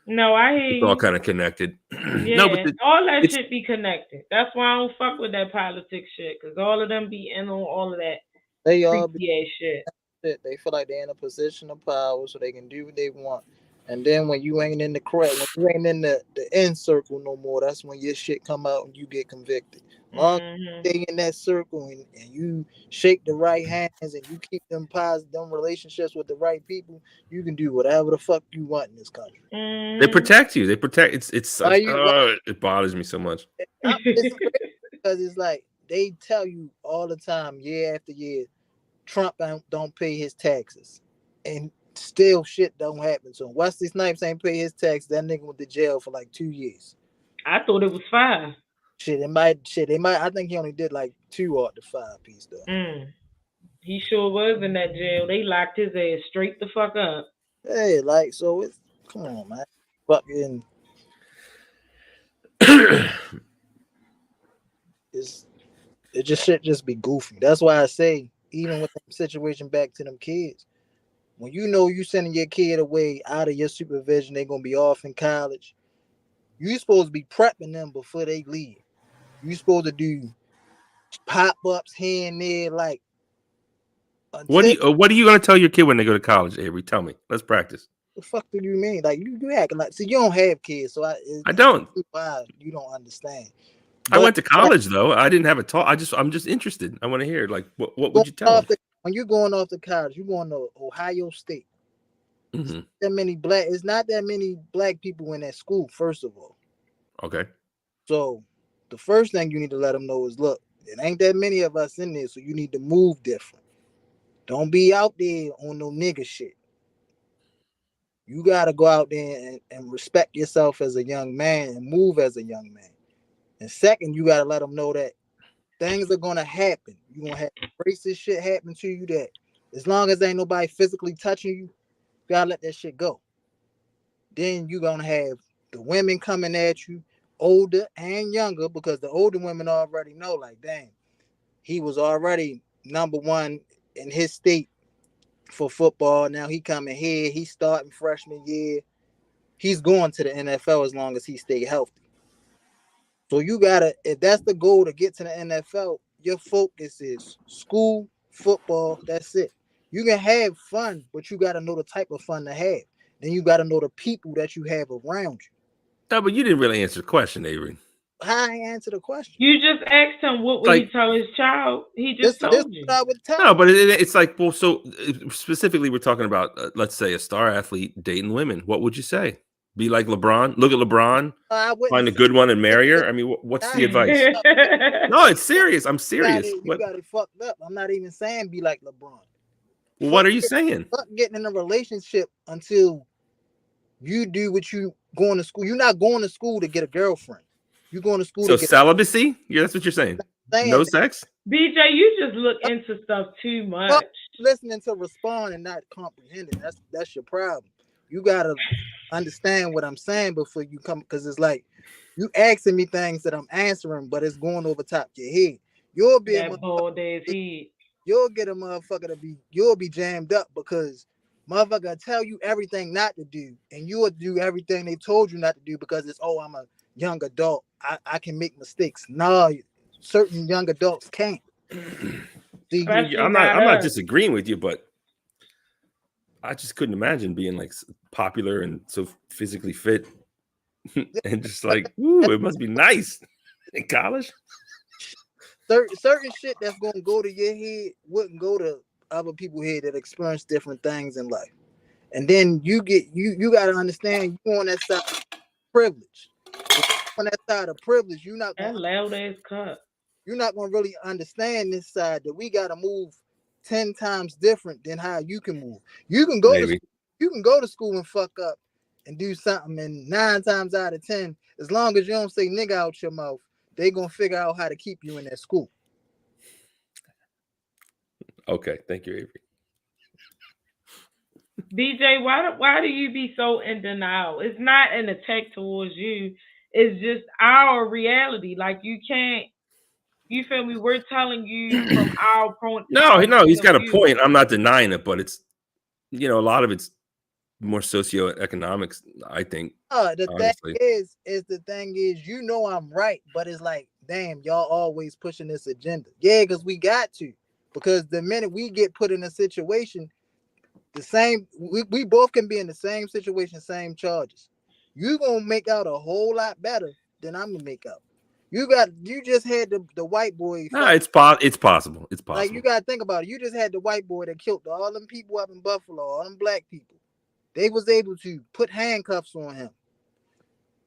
no, I hear
it's all kind of connected.
Yeah, no, but all that shit be connected. That's why I don't fuck with that politics shit, because all of them be in on all of that.
They all
be shit.
They feel like they're in a position of power, so they can do what they want. And then when you ain't in the correct, when you ain't in the end circle no more, that's when your shit come out and you get convicted. Long as you stay in that circle and you shake the right hands and you keep them relationships with the right people, you can do whatever the fuck you want in this country.
They protect you. They protect. It bothers me so much.
It's because it's like they tell you all the time, year after year, Trump don't pay his taxes, and still shit don't happen. So Wesley Snipes ain't pay his taxes. That nigga went to jail for like 2 years.
I thought it was 5.
They might. I think he only did like 2 out the 5 piece though.
He sure was in that jail. They locked his ass straight the fuck up.
Hey, like so. It's come on, man. Fucking. It just be goofy. That's why I say, even with the situation back to them kids, when you know you sending your kid away out of your supervision, they're gonna be off in college. You supposed to be prepping them before they leave. You supposed to do pop-ups here and there, like.
What are you gonna tell your kid when they go to college, Avery? Tell me. Let's practice.
The fuck do you mean? Like you acting like you don't have kids, so
I don't.
Why you don't understand?
I went to college though. I didn't have a talk. I'm just interested. I want to hear like what would you tell them?
When you're going off to college, you're going to Ohio State. It's not that many black people in that school, first of all.
Okay.
So the first thing you need to let them know is, look, it ain't that many of us in there, so you need to move different. Don't be out there on no nigga shit. You gotta go out there and respect yourself as a young man and move as a young man. And second, you gotta let them know that things are gonna happen. You're gonna have racist shit happen to you that as long as ain't nobody physically touching you, you gotta let that shit go. Then you're gonna have the women coming at you, older and younger, because the older women already know, like, damn, he was already number 1 in his state for football. Now he coming here, he's starting freshman year. He's going to the NFL as long as he stay healthy. So you gotta, if that's the goal to get to the NFL, your focus is school, football. That's it. You can have fun, but you got to know the type of fun to have. Then you got to know the people that you have around you.
No, but you didn't really answer the question, Avery.
How I answer the question?
You just asked him what would he tell his child. He just told you.
What I would tell.
No, but it's like, well, so specifically, we're talking about, let's say, a star athlete dating women. What would you say? Be like LeBron? Look at LeBron. Find a good one and marry her? I mean, what's the advice? No, it's serious. I'm serious.
You got it fucked up. I'm not even saying be like LeBron.
Well, what are you saying?
Fuck getting in a relationship until you do what you going to school. You're not going to school to get a girlfriend. You're going to school
to
get
celibacy? Yeah, that's what you're saying. No sex?
BJ, you just look into stuff too much.
Listening to respond and not comprehending. That's your problem. You gotta understand what I'm saying before you come, because it's like you asking me things that I'm answering, but it's going over top your head. You'll be you'll get a motherfucker you'll be jammed up because motherfucker tell you everything not to do, and you will do everything they told you not to do because it's I'm a young adult. I can make mistakes. No, certain young adults can't. See,
I'm not disagreeing with you, but I just couldn't imagine being like popular and so physically fit and just like, ooh, it must be nice in college.
Certain shit that's gonna go to your head wouldn't go to other people's head that experience different things in life. And then you gotta understand you on that side of privilege. On that side of privilege, you're not gonna
loud ass cut.
You're not gonna really understand this side that we gotta move 10 times different than how you can move. You can go to school and fuck up and do something, and 9 times out of 10, as long as you don't say nigga out your mouth, they gonna figure out how to keep you in that school.
Okay, thank you, Avery.
BJ, why do you be so in denial? It's not an attack towards you. It's just our reality. Like you can't. You feel me? We're telling you from our point.
No, he's got a point. I'm not denying it, but it's, a lot of it's more socioeconomics, I think.
The thing is, I'm right, but it's like, damn, y'all always pushing this agenda. Yeah, because we got to. Because the minute we get put in a situation, we both can be in the same situation, same charges. You're gonna make out a whole lot better than I'm gonna make out. You just had the white boy.
No, it's possible. It's possible.
Like you gotta think about it. You just had the white boy that killed all them people up in Buffalo, all them black people. They was able to put handcuffs on him.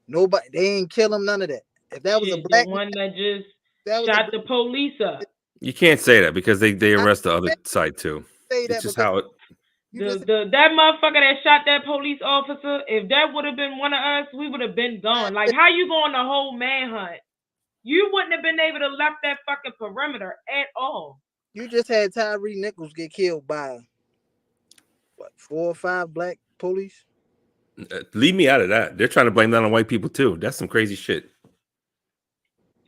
Nobody, they ain't kill him, none of that. If that was a black
one that just shot the police up.
You can't say that because they arrest the other side too.
It's
just how it.
That motherfucker that shot that police officer, if that would have been one of us, we would have been gone. Like, how you going the whole manhunt? You wouldn't have been able to left that fucking perimeter at all.
You just had Tyre Nichols get killed by 4 or 5 black police.
Leave me out of that. They're trying to blame that on white people too. That's some crazy shit.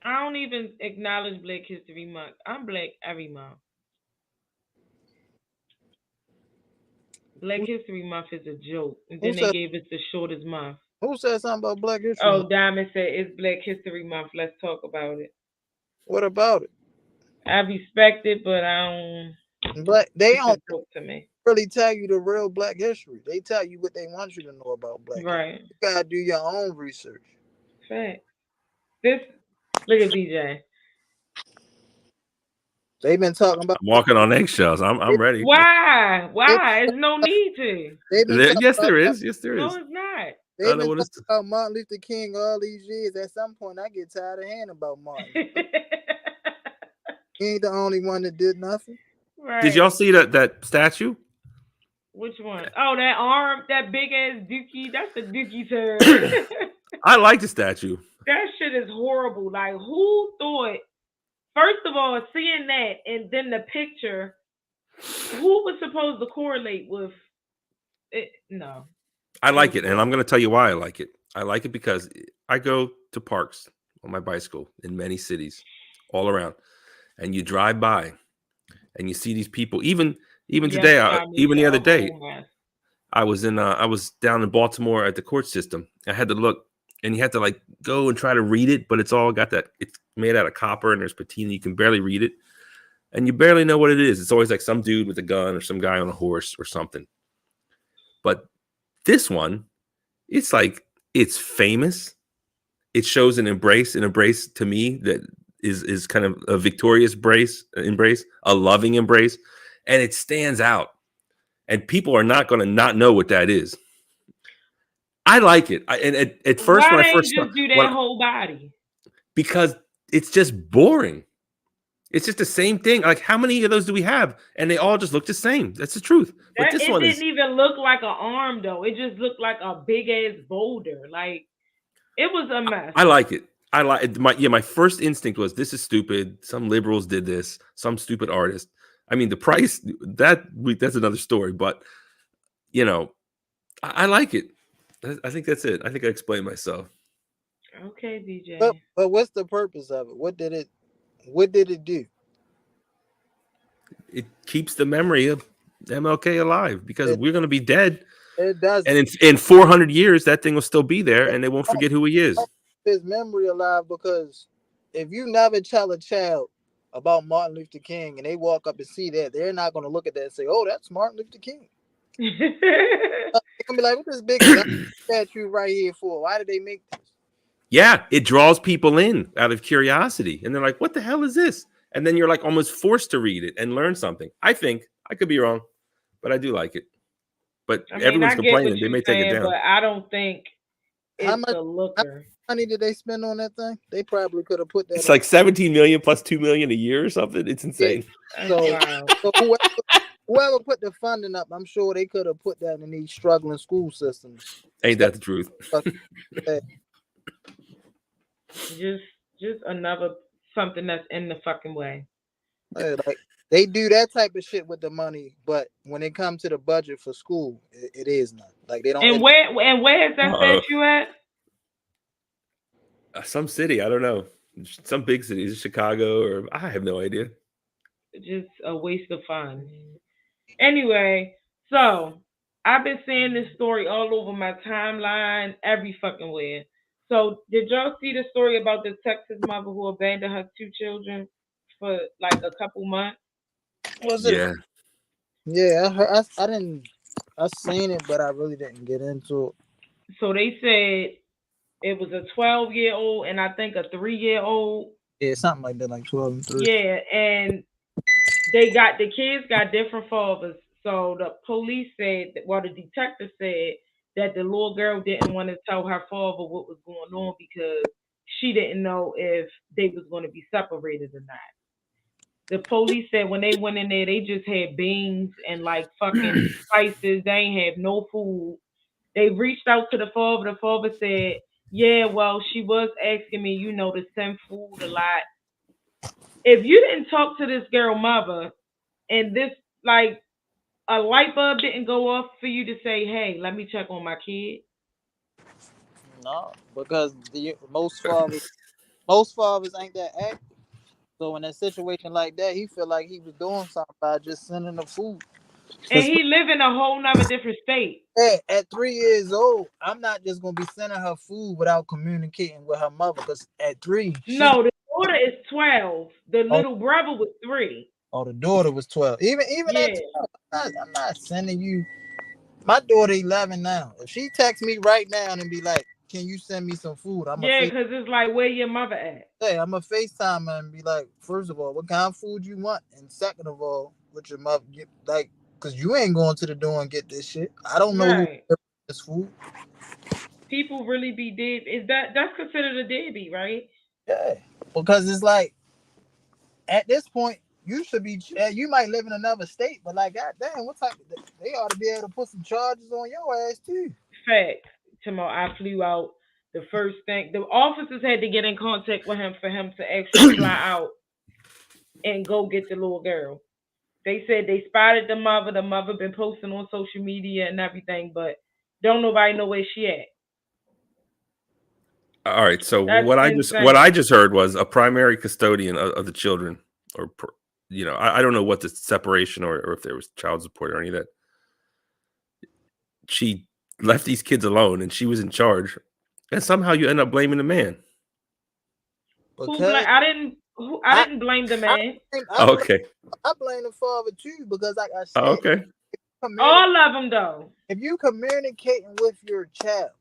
I don't even acknowledge Black History Month. I'm black every month. Black History Month is a joke. And then they gave us the shortest month.
Who said something about Black History
Month? Oh, Diamond said it's Black History Month. Let's talk about it.
What about it?
I respect it, but I don't.
But they don't
talk to me.
Really tell you the real Black history. They tell you what they want you to know about Black history. You gotta do your own research.
Fact. Look at BJ.
They've been talking about.
I'm walking on eggshells. I'm ready.
Why? There's no need to.
Yes, there is. Yes, there is.
No, it's not.
They've been talking about Martin Luther King all these years. At some point, I get tired of hearing about Martin. He ain't the only one that did nothing.
Right.
Did y'all see that statue?
Which one? Oh, that arm, that big ass dookie. That's the dookie turd.
I like the statue.
That shit is horrible. Like, who thought? First of all, seeing that and then the picture, who was supposed to correlate with it? No.
I like it, and I'm going to tell you why I like it. I like it because I go to parks on my bicycle in many cities all around, and you drive by, and you see these people. Even today, even the other day, I was down in Baltimore at the court system. I had to look and you have to like go and try to read it, but it's all got that. It's made out of copper, and there's patina. You can barely read it, and you barely know what it is. It's always like some dude with a gun or some guy on a horse or something. But this one, it's like it's famous. It shows an embrace to me that is kind of a victorious embrace, a loving embrace, and it stands out. And people are not going to not know what that is. I like it. And at first, when I first
just do that whole body,
because it's just boring. It's just the same thing. Like, how many of those do we have? And they all just look the same. That's the truth. But this one
didn't even look like an arm, though. It just looked like a big ass boulder. Like, it was a mess.
I like it. I like it. My first instinct was, this is stupid. Some liberals did this. Some stupid artist. I mean, the price, that's another story. But, you know, I like it. I think that's it. I think I explained myself.
Okay, DJ.
But what's the purpose of it? What did it do?
It keeps the memory of MLK alive, because we're going to be dead.
It does.
And in 400 years, that thing will still be there, and they won't forget who he is.
His memory alive, because if you never tell a child about Martin Luther King and they walk up and see that, they're not going to look at that and say, "Oh, that's Martin Luther King." They're gonna be like, "What this big statue right here for? Why did they make this?"
Yeah, it draws people in out of curiosity, and they're like, "What the hell is this?" And then you're like almost forced to read it and learn something. I think, I could be wrong, but I do like it. But everyone's complaining. They may take it down.
But I don't think it's a looker.
How money did they spend on that thing? They probably could have put that.
It's like 17 million plus 2 million a year or something. It's insane.
Yeah. So whoever put the funding up, I'm sure they could have put that in these struggling school systems.
Ain't that the truth?
Just another something that's in the fucking way.
Like, they do that type of shit with the money, but when it comes to the budget for school, it is not. Like, they don't.
And where is that statue at?
Some city, I don't know. Some big cities, Chicago, or I have no idea.
Just a waste of funds. Anyway, so I've been seeing this story all over my timeline, every fucking where. So did y'all see the story about the Texas mother who abandoned her 2 children for like a couple months?
Was it? Yeah. Yeah, I seen it, but I really didn't get into it.
So they said it was a 12-year-old and I think a 3-year-old.
Yeah, something like that, like 12 and 3.
Yeah, and the kids got different fathers. So the police said, the detective said that the little girl didn't want to tell her father what was going on because she didn't know if they was going to be separated or not. The police said when they went in there, they just had beans and like fucking spices. They ain't have no food. They reached out to the father. The father said, yeah, well, she was asking me, to send food a lot. If you didn't talk to this girl mother and this, like, a light bulb didn't go off for you to say, hey, let me check on my kid?
No, because most fathers ain't that active. So in a situation like that, he feel like he was doing something by just sending the food.
And he live in a whole nother different state.
Hey, at 3 years old, I'm not just going to be sending her food without communicating with her mother, because at 3...
No, the daughter is 12. The little brother was 3.
Oh, the daughter was 12. Even at 12, I'm not sending you... My daughter 11 now. If she texts me right now and be like, can you send me some food?
Because it's like, where your mother at?
Hey, I'm a FaceTime her and be like, first of all, what kind of food you want? And second of all, what your mother get, like, because you ain't going to the door and get this shit. I don't know who this food.
People really be dead. That's considered a deadbeat, right?
Yeah, because it's like, at this point, you should be, you might live in another state, but like, goddamn, what type of, they ought to be able to put some charges on your ass too.
Fact. Tomorrow I flew out. The first thing, the officers had to get in contact with him for him to actually fly out and go get the little girl. They said they spotted the mother. The mother been posting on social media and everything, but don't nobody know where she at.
All right. So what I just heard was a primary custodian of the children, or I don't know what the separation or if there was child support or any of that. She left these kids alone and she was in charge, And somehow you end up blaming the man.
Because I didn't blame the man.
I blame the father too, because like I said,
okay.
All of them though.
If you communicating with your child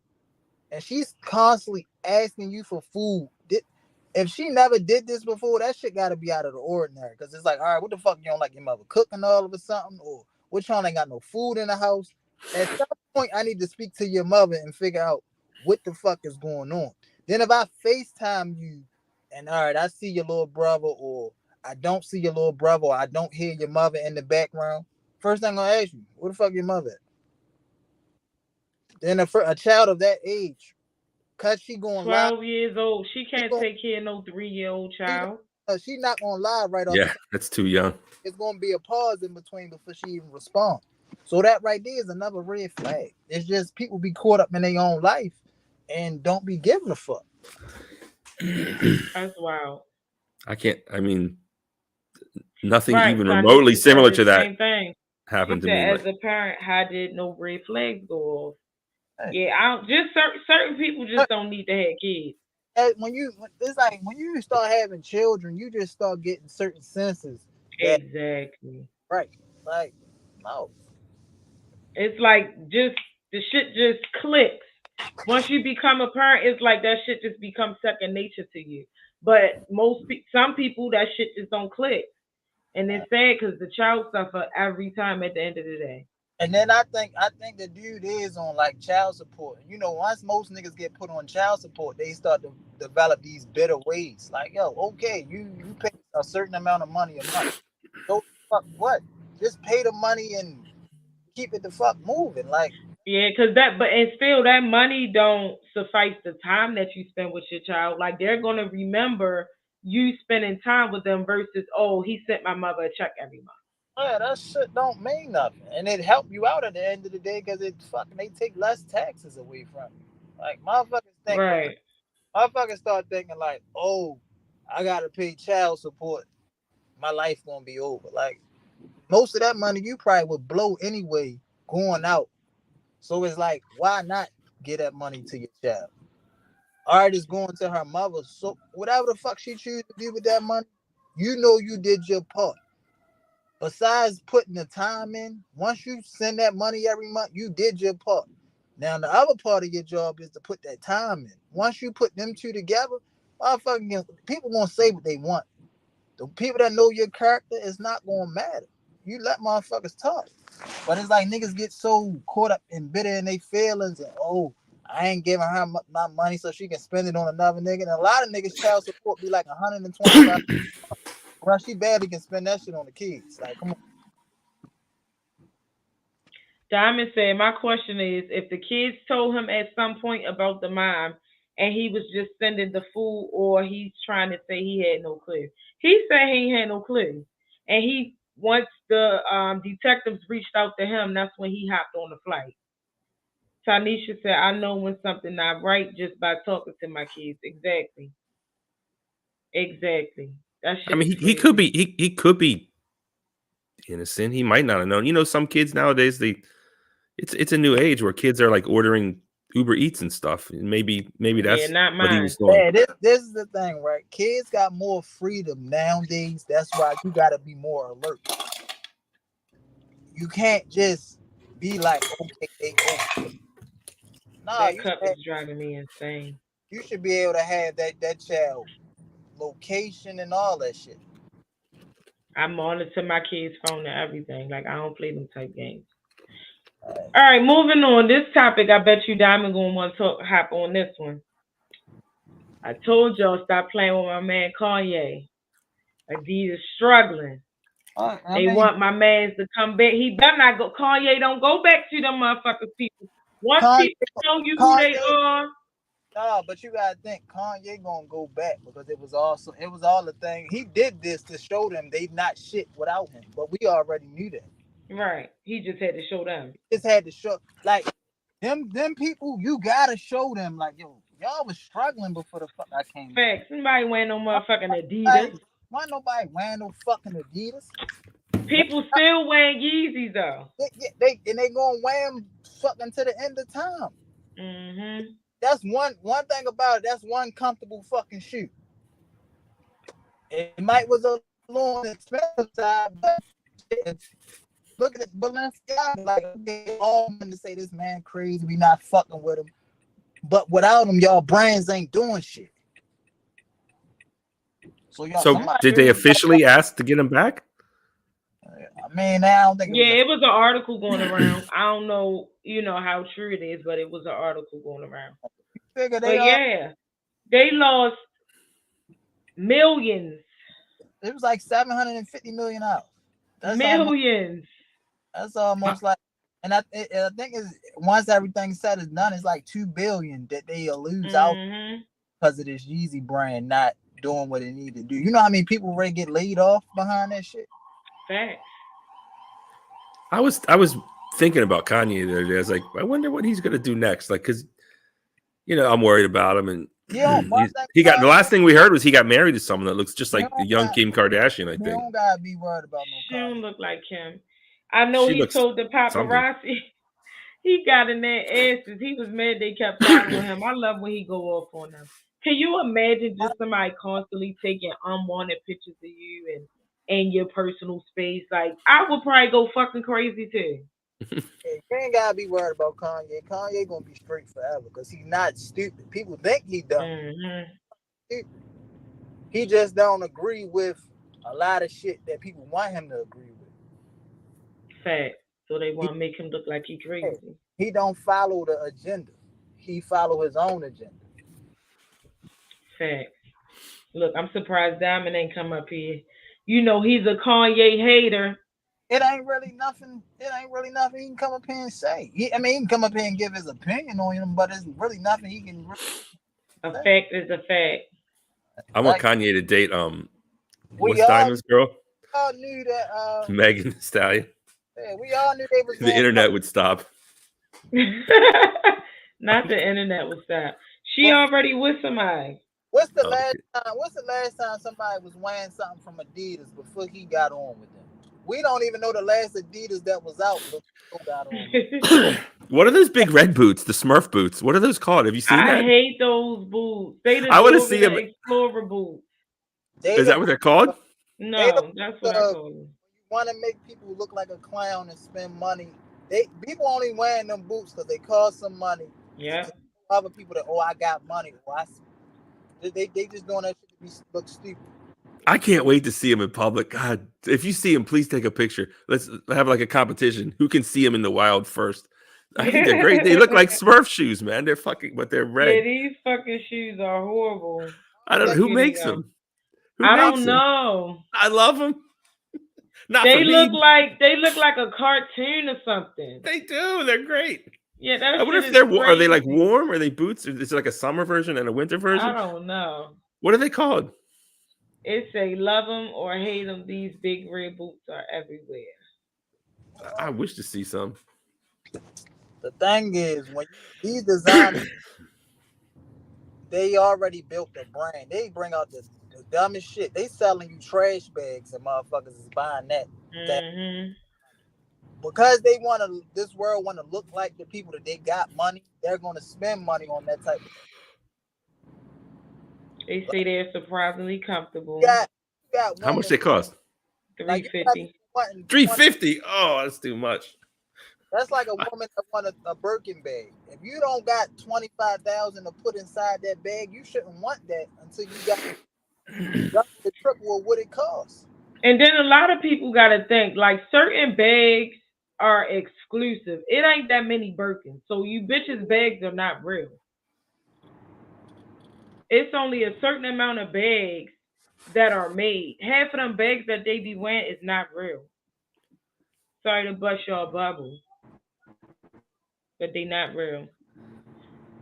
and she's constantly asking you for food, if she never did this before, that shit got to be out of the ordinary. Because it's like, all right, what the fuck, you don't like your mother cooking all of a something, or what, y'all ain't got no food in the house? At some point, I need to speak to your mother and figure out what the fuck is going on. Then if I FaceTime you and all right, I see your little brother, or I don't see your little brother, or I don't hear your mother in the background, first thing I'm gonna ask you, where the fuck your mother at? Then a child of that age, cause she going
12 years old, she can't take care of no 3-year-old child.
She not gonna lie right off.
Yeah, that's too young.
It's gonna be a pause in between before she even respond. So that right there is another red flag. It's just people be caught up in their own life and don't be giving a fuck.
That's wild.
I mean, nothing even remotely similar to that happened to me.
As a parent, how did no red flags go off? Yeah, I don't, just certain people just don't need to have kids.
It's like when you start having children, you just start getting certain senses.
Exactly.
Right. Like, no.
It's like just the shit just clicks. Once you become a parent, it's like that shit just becomes second nature to you. But some people, that shit just don't click. And it's sad because the child suffer every time at the end of the day.
And then I think the dude is on like child support. You know, once most niggas get put on child support, they start to develop these bitter ways. Like, yo, okay, you pay a certain amount of money a month. So fuck what? Just pay the money and keep it the fuck moving. Like,
yeah, because still that money don't suffice the time that you spend with your child. Like, they're gonna remember you spending time with them versus, oh, he sent my mother a check every month.
Yeah, that shit don't mean nothing, and it help you out at the end of the day because they take less taxes away from you. Like, motherfuckers think,
right?
Motherfuckers start thinking like, oh, I gotta pay child support, my life gonna be over. Like, most of that money you probably would blow anyway going out. So it's like, why not get that money to your child? All right, it's going to her mother. So whatever the fuck she choose to do with that money, you know you did your part. Besides putting the time in, once you send that money every month, you did your part. Now, the other part of your job is to put that time in. Once you put them two together, people gonna say what they want. The people that know your character, is not gonna matter. You let motherfuckers talk. But it's like niggas get so caught up and bitter in their feelings and, oh, I ain't giving her my money so she can spend it on another nigga. And a lot of niggas child support be like $125. Bro, she barely can spend that shit on the kids. Like, come on.
Diamond said, my question is, if the kids told him at some point about the mom and he was just sending the food, or he's trying to say he had no clue. He said he had no clue. And once the detectives reached out to him, that's when he hopped on the flight. Tanisha said, I know when something not right just by talking to my kids. Exactly.
I mean, he could be innocent. He might not have known. You know, some kids nowadays, it's a new age where kids are like ordering Uber Eats and stuff. And maybe that's
not mine.
What he was doing.
Yeah, this is the thing, right? Kids got more freedom nowadays. That's why you gotta be more alert. You can't just be like, okay, they okay.
Nah, that cup is driving me insane.
You should be able to have that child location and all that shit.
I monitor my kids' phone and everything. Like, I don't play them type games. All right, moving on. This topic, I bet you Diamond gonna want to hop on this one. I told y'all stop playing with my man Kanye. Adidas struggling. They want my mans to come back. He better not go. Kanye, don't go back to them motherfuckers people. Once people show you who they are.
No, but you gotta think Kanye gonna go back because it was all the thing. He did this to show them they not shit without him, but we already knew that.
Right. He just had to show them.
Just had to show, like, them people. You gotta show them, like, yo, y'all was struggling before the fuck I came.
Facts. Somebody wearing no motherfucking Adidas.
Why nobody wearing no fucking Adidas?
People still wearing Yeezys though.
They gonna wear them fucking to the end of time.
Mm-hmm.
That's one thing about it. That's one comfortable fucking shoe. It might was a little on the expensive side, but look at it, Balenciaga, like all men to say this man crazy, we not fucking with him. But without him, y'all brands ain't doing shit.
So did they officially ask to get him back?
I mean, I don't think.
It was an article going around. I don't know, how true it is, but it was an article going around. They lost millions.
It was like $750 million.
Millions.
That's almost like, and I think is once everything's said and done, it's like $2 billion that they'll lose out because of this Yeezy brand not doing what it needed to do. You know how many people ready to get laid off behind that shit?
Facts.
I was thinking about Kanye the other day. I was like, I wonder what he's gonna do next. Like, cause I'm worried about him, and he got the last thing we heard was he got married to someone that looks just like the young Kim Kardashian. I think.
You don't gotta be worried about no.
She don't look like Kim. I know he told the paparazzi he got in their asses. He was mad they kept following him. I love when he go off on them. Can you imagine just somebody constantly taking unwanted pictures of you and your personal space? Like, I would probably go fucking crazy too.
You ain't gotta be worried about Kanye. Kanye gonna be straight forever because he's not stupid. People think he dumb. He just don't agree with a lot of shit that people want him to agree with.
Fact. So they want to make him look like he crazy.
He don't follow the agenda. He follow his own agenda.
Fact. Look, I'm surprised Diamond ain't come up here. He's a Kanye hater.
It ain't really nothing he can come up here and say. He can come up here and give his opinion on him, but it's really nothing he can
A fact is a fact.
I want Kanye to date what's Diamond's girl?
We all knew that
Megan Thee Stallion.
Yeah, we all knew they was
the internet would stop.
Not the internet would stop. She already with somebody.
What's the last time somebody was wearing something from Adidas before he got on with them? We don't even know the last Adidas that was out before got on.
What are those big red boots? The Smurf boots. What are those called? Have you seen that?
I hate those boots.
I want to see them.
Explorer boots.
Is that what they're called?
No, that's what I call them.
You want to make people look like a clown and spend money. People only wearing them boots because they cost some money.
Yeah.
Other people that I got money. They just doing that shit to look stupid.
I can't wait to see him in public. God, if you see him, please take a picture. Let's have like a competition. Who can see him in the wild first? I think they're great. They look like Smurf shoes, man. They're fucking, but they're red.
Yeah, these fucking shoes are horrible.
I don't know who makes them.
I don't know.
I love them.
They look like a cartoon or something.
They do. They're great.
Yeah,
I wonder if are they like warm? Are they boots? Is it like a summer version and a winter version?
I don't know.
What are they called?
It say love them or hate them. These big red boots are everywhere.
I wish to see some.
The thing is, when these designers, they already built the brand. They bring out the dumbest shit. They selling you trash bags and motherfuckers is buying that. Because they this world want to look like the people that they got money, they're going to spend money on that type of thing.
They say they're surprisingly comfortable.
How much they cost?
$350.
$350? Oh, that's too much.
That's like a woman that want a Birkin bag. If you don't got $25,000 to put inside that bag, you shouldn't want that until you got the triple of what it costs.
And then a lot of people got to think, like, certain bags are exclusive. It ain't that many Birkins. So you bitches' bags are not real. It's only a certain amount of bags that are made. Half of them bags that they be wearing is not real. Sorry to bust your bubble. But they not real.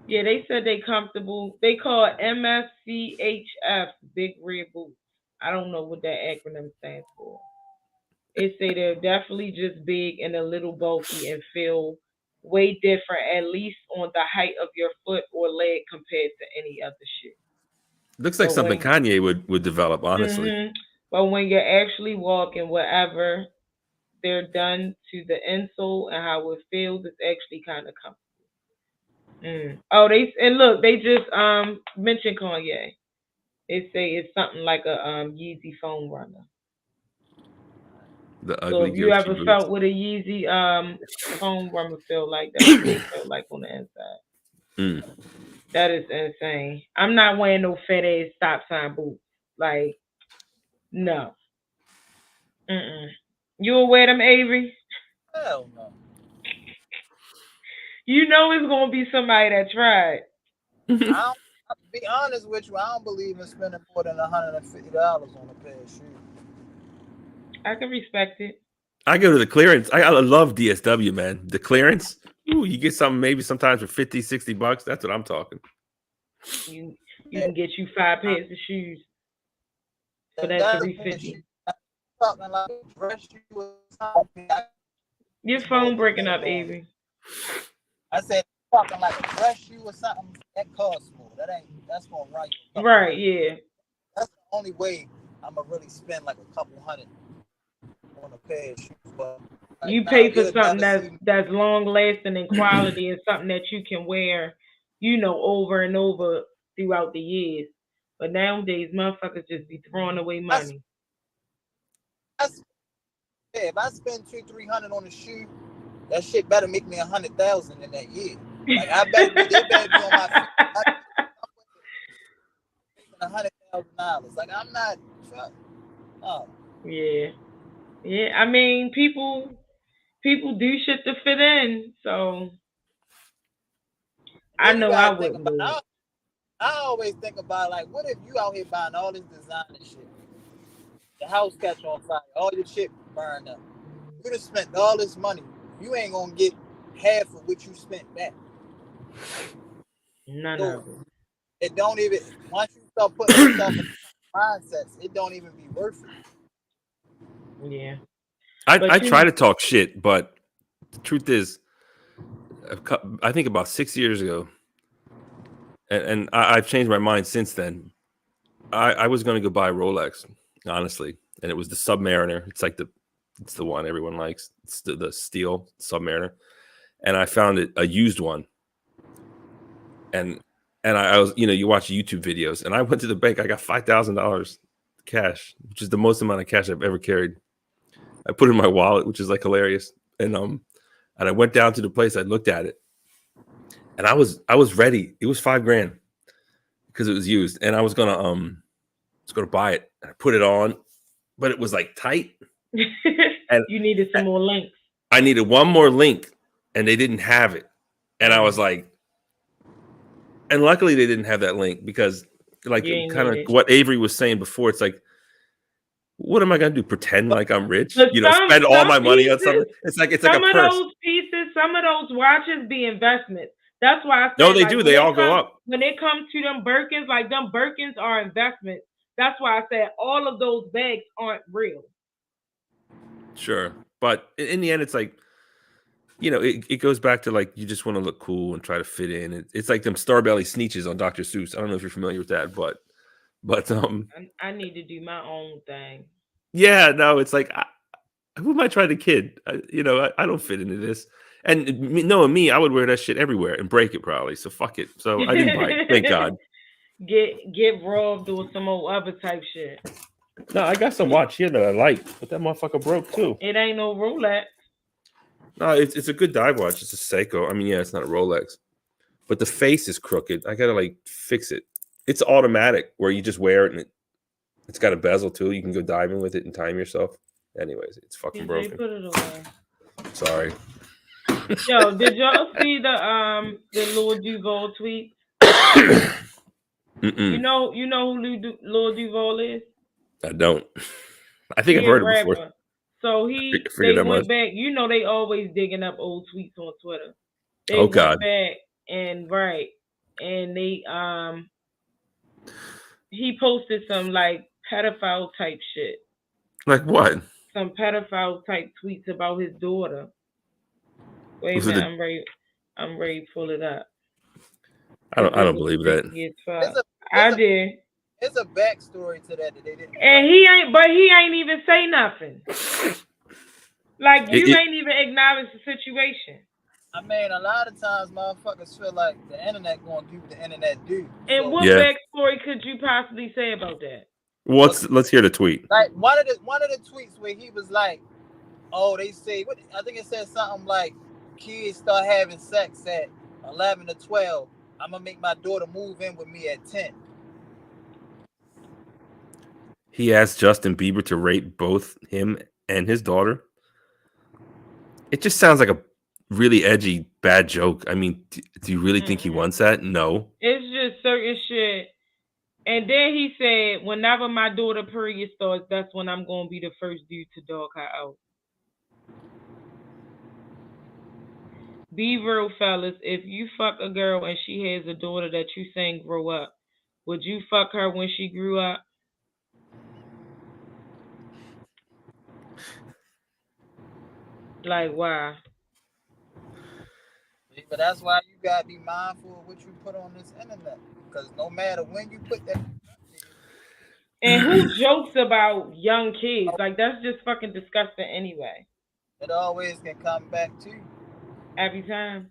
Yeah, they said they comfortable. They call it MSCHF, Big Red Boots. I don't know what that acronym stands for. It say they're definitely just big and a little bulky and feel way different, at least on the height of your foot or leg compared to any other shit.
Looks like something Kanye would develop, honestly.
Mm-hmm. But when you're actually walking, whatever they're done to the insole and how it feels, it's actually kind of comfortable. Oh, they just mentioned Kanye. They say it's something like a Yeezy foam runner.
The
so
ugly
if you ever
boots.
felt what a Yeezy foam runner feel like, that's what they feel like on the inside. That is insane. I'm not wearing no fat ass stop sign boots. Like, no. You'll wear them, Avery?
Hell no.
You know it's gonna be somebody that tried.
I'll be honest with you, I don't believe in spending more than $150 on a pair of shoes.
I can respect it.
I go to the clearance. I love DSW, man. The clearance. Ooh, you get something maybe sometimes for $50, $60. That's what I'm talking.
You can get you 5 pairs of shoes for that $350.
Talking like a dress shoe or something.
Your phone breaking up, Avery.
I said talking like a dress shoe or something. That costs more. That's gonna run you.
Right, yeah.
That's the only way I'm gonna really spend like a couple hundred on a pair of shoes. But
you pay for something that's long lasting and quality and something that you can wear, over and over throughout the years. But nowadays, motherfuckers just be throwing away money.
If I spend $200-300 on a shoe, that shit better make me $100,000 in that year. Like they better be on my feet. $100,000. Like I'm not. Oh.
Yeah. I mean, people do shit to fit in, so I know I wouldn't do it.
I always think about like, what if you out here buying all this designer shit? The house catch on fire, all your shit burned up. You done spent all this money. You ain't gonna get half of what you spent back.
None of it.
It don't even, once you start putting yourself in mindsets, it don't even be worth it.
Yeah.
I try to talk shit, but the truth is, I think about 6 years ago, and I've changed my mind since then. I was going to go buy a Rolex, honestly, and it was the Submariner. It's the one everyone likes. It's the steel Submariner, and I found it a used one. And I was, you watch YouTube videos, and I went to the bank. I got $5,000 cash, which is the most amount of cash I've ever carried. I put it in my wallet, which is like hilarious, and I went down to the place. I looked at it, and I was ready. It was $5,000 because it was used, and I was gonna buy it. I put it on, but it was like tight.
And you needed some more links.
I needed one more link, and they didn't have it. And I was like, and luckily they didn't have that link because, like, kind of what Avery was saying before. It's like, what am I gonna do? Pretend like I'm rich? Spend all my money on something? It's like a purse.
Some of those pieces, some of those watches be investments. That's why I said,
no, they do. They all go up.
When it comes to them Birkins, like them Birkins are investments. That's why I said all of those bags aren't real.
Sure, but in the end, it's like, it goes back to like you just want to look cool and try to fit in. It's like them Starbelly Sneeches on Dr. Seuss. I don't know if you're familiar with that, but
I need to do my own thing.
Yeah, no, it's like, who am I trying to kid? I don't fit into this. And knowing me, I would wear that shit everywhere and break it probably. So fuck it. So I didn't buy it. Thank God.
Get robbed or some old other type shit.
No, I got some watch here that I like, but that motherfucker broke too.
It ain't no Rolex.
No, it's a good dive watch. It's a Seiko. I mean, yeah, it's not a Rolex, but the face is crooked. I gotta like fix it. It's automatic where you just wear it and it's got a bezel too. You can go diving with it and time yourself. Anyways, it's fucking broken.
Put it away.
Sorry.
Yo, did y'all see the Lil Duval tweet? You know who Lil Duval is?
I don't. I think I've heard it before.
So they went back. They always digging up old tweets on Twitter. They went back and they he posted some like pedophile type shit.
Like what?
Some pedophile type tweets about his daughter. Wait a minute, I'm ready to pull it up.
I don't believe that.
I did.
There's a backstory to that they didn't.
And he ain't even say nothing. Like you ain't even acknowledge the situation.
I mean, a lot of times motherfuckers feel like the internet gonna do what the internet do.
And
so,
what backstory could you possibly say about that?
Let's hear the tweet.
Like one of the tweets where he was like, "Oh, they say what? I think it said something like, kids start having sex at 11 to 12. I'm gonna make my daughter move in with me at 10."
He asked Justin Bieber to rape both him and his daughter. It just sounds like a really edgy, bad joke. I mean, do you really think he wants that? No.
It's just certain shit. And then he said, whenever my daughter period starts, that's when I'm going to be the first dude to dog her out. Be real, fellas. If you fuck a girl and she has a daughter that you saying grow up, would you fuck her when she grew up? Like, why?
But that's why you gotta be mindful of what you put on this internet, because no matter when you put that.
And who jokes about young kids? Like, that's just fucking disgusting anyway.
It always can come back to you.
Every time.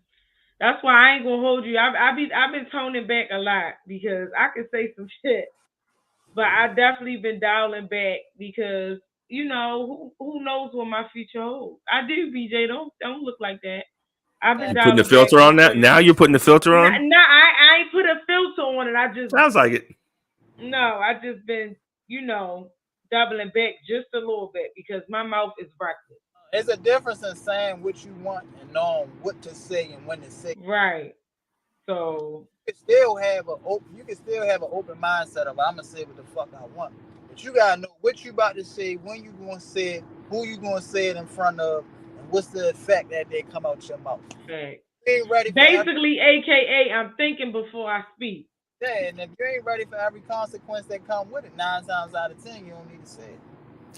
That's why I ain't gonna hold you. I've been toning back a lot because I can say some shit, but I definitely been dialing back because you know who knows what my future holds. I do, BJ. Don't look like that. I've been
putting the filter on that. Now you're putting the filter on.
No, I ain't put a filter on it. I just
sounds like it.
No, I just been doubling back just a little bit because my mouth is reckless.
There's a difference in saying what you want and knowing what to say and when to say.
Right. So
you can still have an open mindset of I'm gonna say what the fuck I want, but you gotta know what you about to say, when you gonna say it, who you gonna say it in front of, and what's the effect that they come out your mouth.
Right.
You ain't ready.
Basically, AKA, I'm thinking before I speak.
Yeah, and if you ain't ready for every consequence that come with it, 9 times out of 10, you don't need to say it.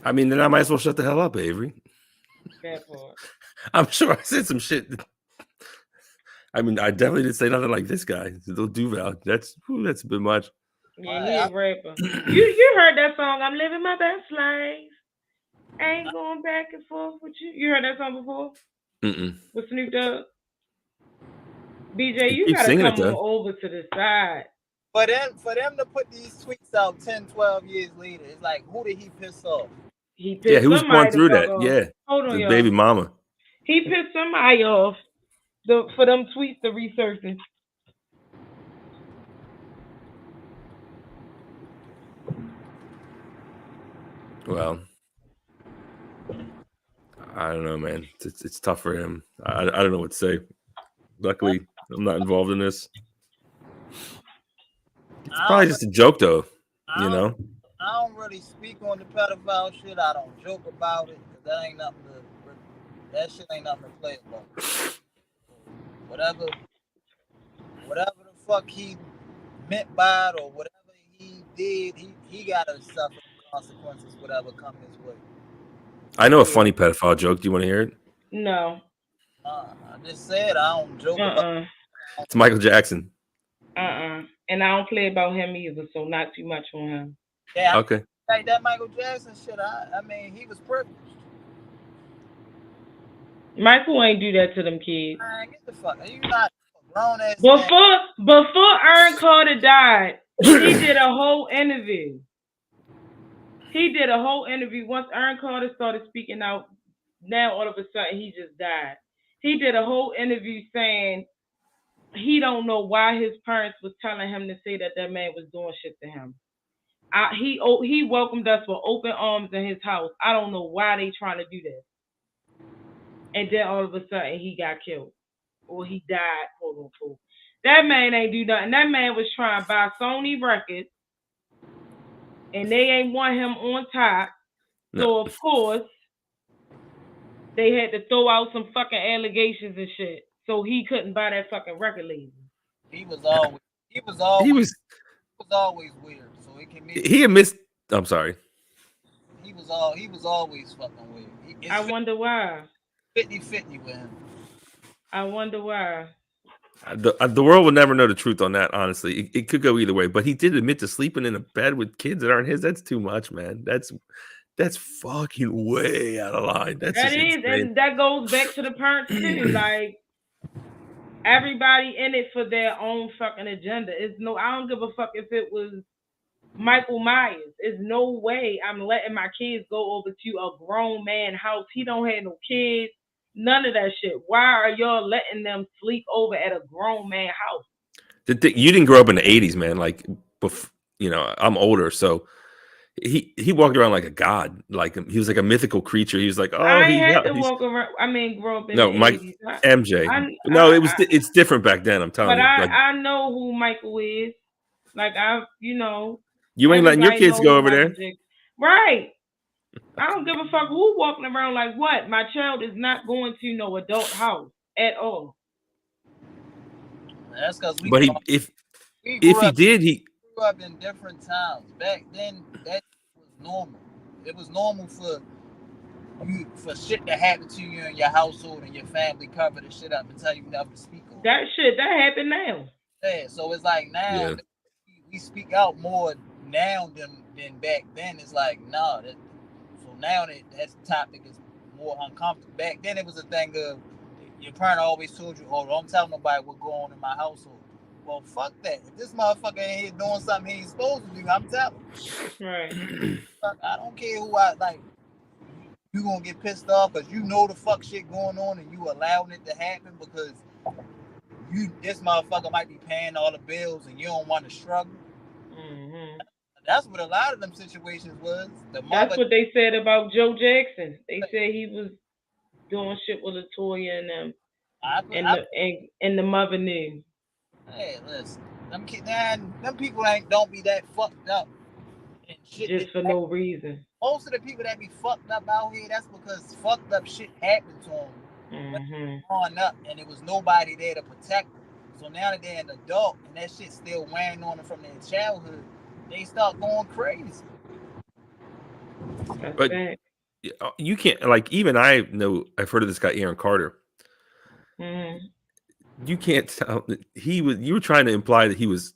I mean, then I might as well shut the hell up, Avery.
That part.
I'm sure I said some shit. I mean, I definitely didn't say nothing like this guy. Little Duval. That's a bit much.
Yeah, he's a rapper. You heard that song? I'm living my best life. Ain't going back and forth with you. You heard that song before? With Snoop Dogg? BJ, you gotta come over to the side.
For them to put these tweets out 10, 12 years later, it's like, who did he piss off?
He pissed
who's going through that?
Off.
Yeah.
Hold on,
the baby mama.
He pissed somebody off for them tweets to resurface.
Well, I don't know, man. It's tough for him. I don't know what to say. Luckily, I'm not involved in this. It's probably just a joke, though. You know.
I don't really speak on the pedophile shit. I don't joke about it because that shit ain't nothing to play about. Whatever the fuck he meant by it or whatever he did, he gotta suffer consequences, whatever come his way.
I know a funny pedophile joke. Do you want to hear it?
No.
I just said I don't joke about it.
It's Michael Jackson.
And I don't play about him either, so not too much on him.
Yeah.
Okay.
Like that Michael Jackson shit, I mean, he was privileged.
Michael ain't do that to them kids.
Man, get the fuck. Are you not a grown ass?
Before Aaron Carter died, he did a whole interview. Once Aaron Carter started speaking out, now all of a sudden he just died. He did a whole interview saying he don't know why his parents was telling him to say that man was doing shit to him. He welcomed us with open arms in his house. I don't know why they trying to do that. And then all of a sudden he got killed. Or he died, quote unquote. That man ain't do nothing. That man was trying to buy Sony records. And they ain't want him on top. No. So of course they had to throw out some fucking allegations and shit. So he couldn't buy that fucking record label. He was always
weird. So it can be.
He admits. I'm sorry.
He was always fucking weird.
I wonder why.
50-50 with him.
I wonder why.
The world will never know the truth on that. Honestly, it could go either way. But he did admit to sleeping in a bed with kids that aren't his. That's too much, man. That's fucking way out of line. That is,
and that goes back to the parents too. Like, Everybody in it for their own fucking agenda. I don't give a fuck if it was Michael Myers. There's no way I'm letting my kids go over to a grown man house. He don't have no kids. None of that shit. Why are y'all letting them sleep over at a grown man house?
You didn't grow up in the 80s, man. Like, you know, I'm older, so he walked around like a god. Like, he was like a mythical creature. He was like, oh,
I had to walk around. I mean, grow up in the 80s.
MJ. It's different back then. I'm telling you.
But I know who Michael is. Like,
you ain't letting your kids go over there,
right? I don't give a fuck who walking around like what. My child is not going to no adult house at all.
That's because
he grew
up in different times. Back then, that was normal. It was normal for shit to happen to you in your household and your family cover the shit up and tell you never to speak on.
That happened now.
Yeah, so it's like now we speak out more now than back then. It's like so now that topic is more uncomfortable. Back then it was a thing of your parent always told you, "Oh, don't tell nobody what's going on in my household." Well, fuck that. If this motherfucker ain't here doing something he ain't supposed to do, I'm telling.
Right.
I don't care who I like. You gonna get pissed off because you know the fuck shit going on and you allowing it to happen because this motherfucker might be paying all the bills and you don't want to struggle.
Mm-hmm.
That's what a lot of them situations was.
That's what they said about Joe Jackson. They said he was doing shit with LaToya and them, and the mother knew.
Hey, listen, them people don't be that fucked up and shit
just for no reason.
Most of the people that be fucked up out here, that's because fucked up shit happened to them.
Mm-hmm.
Growing up, and it was nobody there to protect them. So now that they're an adult and that shit still weighing on them from their childhood, they start going crazy.
But you can't, like, even I've heard of this guy Aaron Carter.
Mm-hmm.
You can't tell you were trying to imply that he was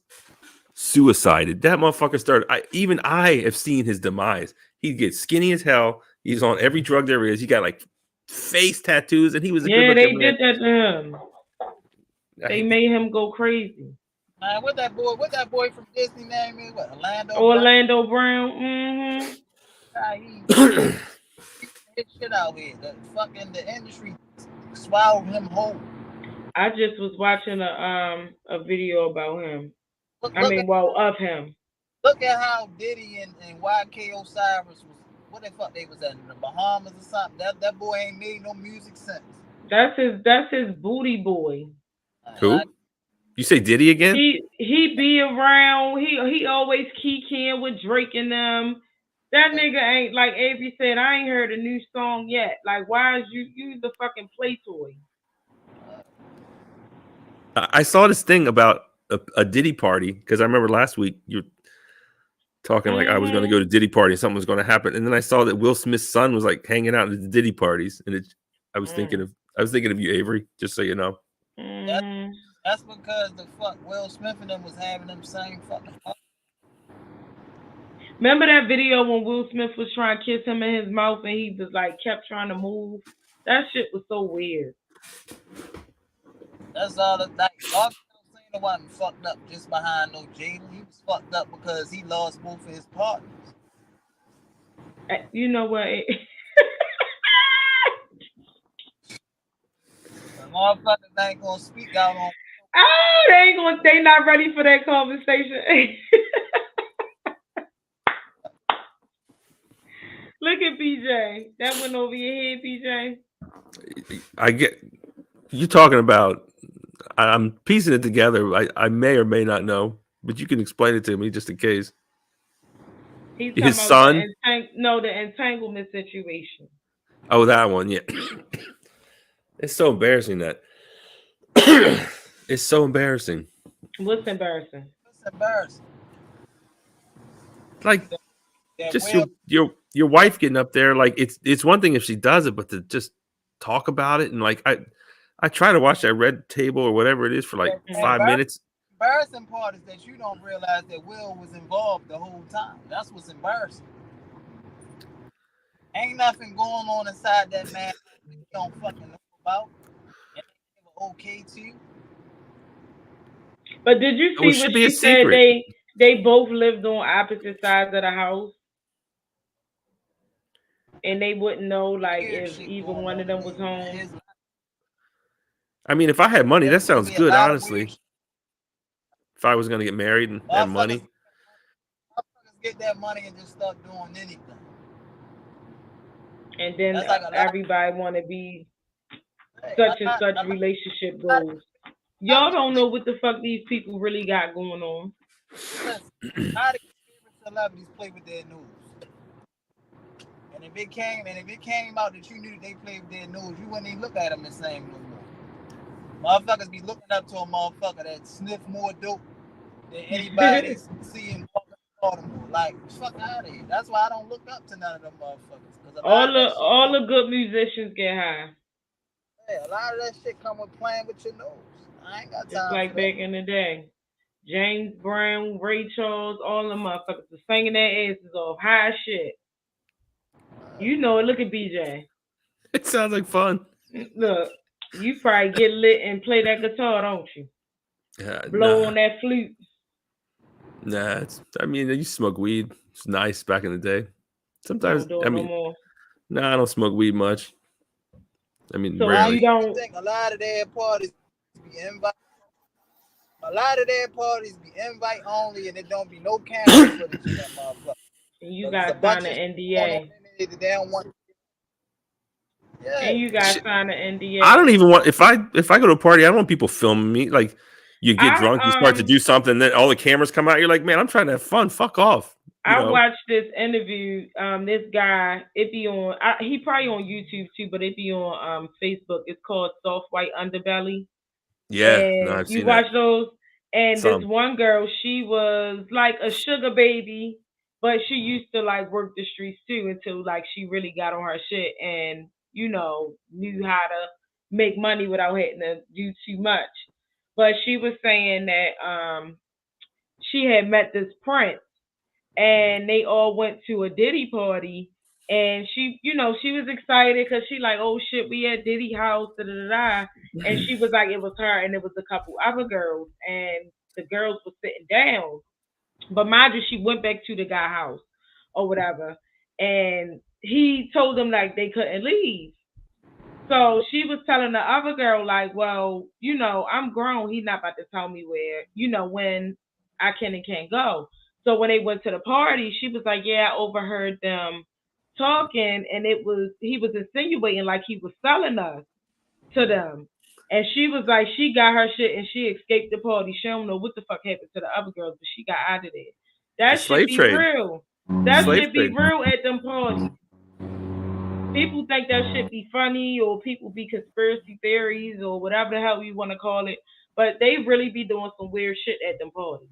suicided. That motherfucker started. I have seen his demise. He gets skinny as hell. He's on every drug there is. He got like face tattoos, and he was a good
they
man.
did that to him. They made him go crazy.
What that boy from Disney name is? What,
Orlando Brown? Mm-hmm.
He hit shit out here. The industry swallowed him whole.
I just was watching a video about him. Of him.
Look at how Diddy and YK Osiris was. What the fuck they was at in the Bahamas or something? That boy ain't made no music since.
That's his booty boy.
Who? You say Diddy again?
He be around. He always keying with Drake and them. That nigga ain't, like Avery said, I ain't heard a new song yet. Like, why is you the fucking play toy?
I saw this thing about a Diddy party because I remember last week you talking like I was going to go to Diddy party and something was going to happen, and then I saw that Will Smith's son was like hanging out at the Diddy parties, and I was thinking of you, Avery, just so you know.
That's because the fuck Will Smith and them was having them same fucking.
Remember that video when Will Smith was trying to kiss him in his mouth and he was like kept trying to move? That shit was so weird.
That's all Cena wasn't fucked up just behind no Jada. He was fucked up because he lost both of his partners.
You know what?
The motherfuckers ain't gonna speak out on.
They not ready for that conversation. Look at BJ. That went over your head, BJ.
I get you talking about. I'm piecing it together. I may or may not know, but you can explain it to me just in case.
He's
his son.
The entanglement situation.
Oh, that one, yeah. It's so embarrassing that. It's so embarrassing.
What's embarrassing?
Like, just your wife getting up there. Like, it's one thing if she does it, but to just talk about it and like I try to watch that Red Table or whatever it is for like 5 minutes.
The embarrassing part is that you don't realize that Will was involved the whole time. That's what's embarrassing. Ain't nothing going on inside that man that you don't fucking know about. And they give an okay to you.
But did you see what she said? They both lived on opposite sides of the house, and they wouldn't know like if either one of them was home.
I mean, if I had money, that sounds good, honestly. If I was gonna get married and have money,
get that money and just start doing anything.
And then everybody want to be such and such relationship goals. Y'all don't know what the fuck these people really got going on.
How do celebrities play with their news? And if it came out that you knew that they played with their news, you wouldn't even look at them the same no more. Motherfuckers be looking up to a motherfucker that sniff more dope than anybody seeing Baltimore. Like, fuck out of here. That's why I don't look up to none of them motherfuckers.
All the good musicians get high.
Yeah, a lot of that shit come with playing with your nose. I ain't got time.
Just like back in the day. James Brown, Ray Charles, all the motherfuckers were singing their asses off. High shit. You know it. Look at BJ.
It sounds like fun.
Look, you probably get lit and play that guitar, don't you? Blow on that flute.
Nah, you smoke weed. It's nice back in the day. Sometimes,
no more.
Nah, I don't smoke weed much. I mean,
so
rarely.
You don't
think a lot of their parties be invite. A lot of their parties be invite only, and it don't be no camera footage in that motherfucker.
You got to sign an NDA.
They don't want.
Yeah. And you got to sign an NDA.
I don't even want if I go to a party, I don't want people filming me. Like, you get drunk, you start to do something, then all the cameras come out. You're like, man, I'm trying to have fun. Fuck off.
I watched this interview. This guy, it be on. He probably on YouTube too, but it be on Facebook. It's called Soft White Underbelly.
Yeah,
I've seen watch those. And this one girl, she was like a sugar baby, but she used to like work the streets too until like she really got on her shit and knew how to make money without having to do too much. But she was saying that she had met this prince and they all went to a Diddy party and she was excited because she like, oh shit, we at Diddy house, da-da-da-da. And she was like, it was her and it was a couple other girls and the girls were sitting down. But mind you, she went back to the guy house or whatever. And he told them like they couldn't leave. So she was telling the other girl, like, well, I'm grown. He's not about to tell me where, when I can and can't go. So when they went to the party, she was like, yeah, I overheard them talking. And he was insinuating like he was selling us to them. And she was like, she got her shit and she escaped the party. She don't know what the fuck happened to the other girls, but she got out of there. That shit be real. That shit be real at them parties. People think that shit be funny or people be conspiracy theories or whatever the hell you want to call it. But they really be doing some weird shit at them parties.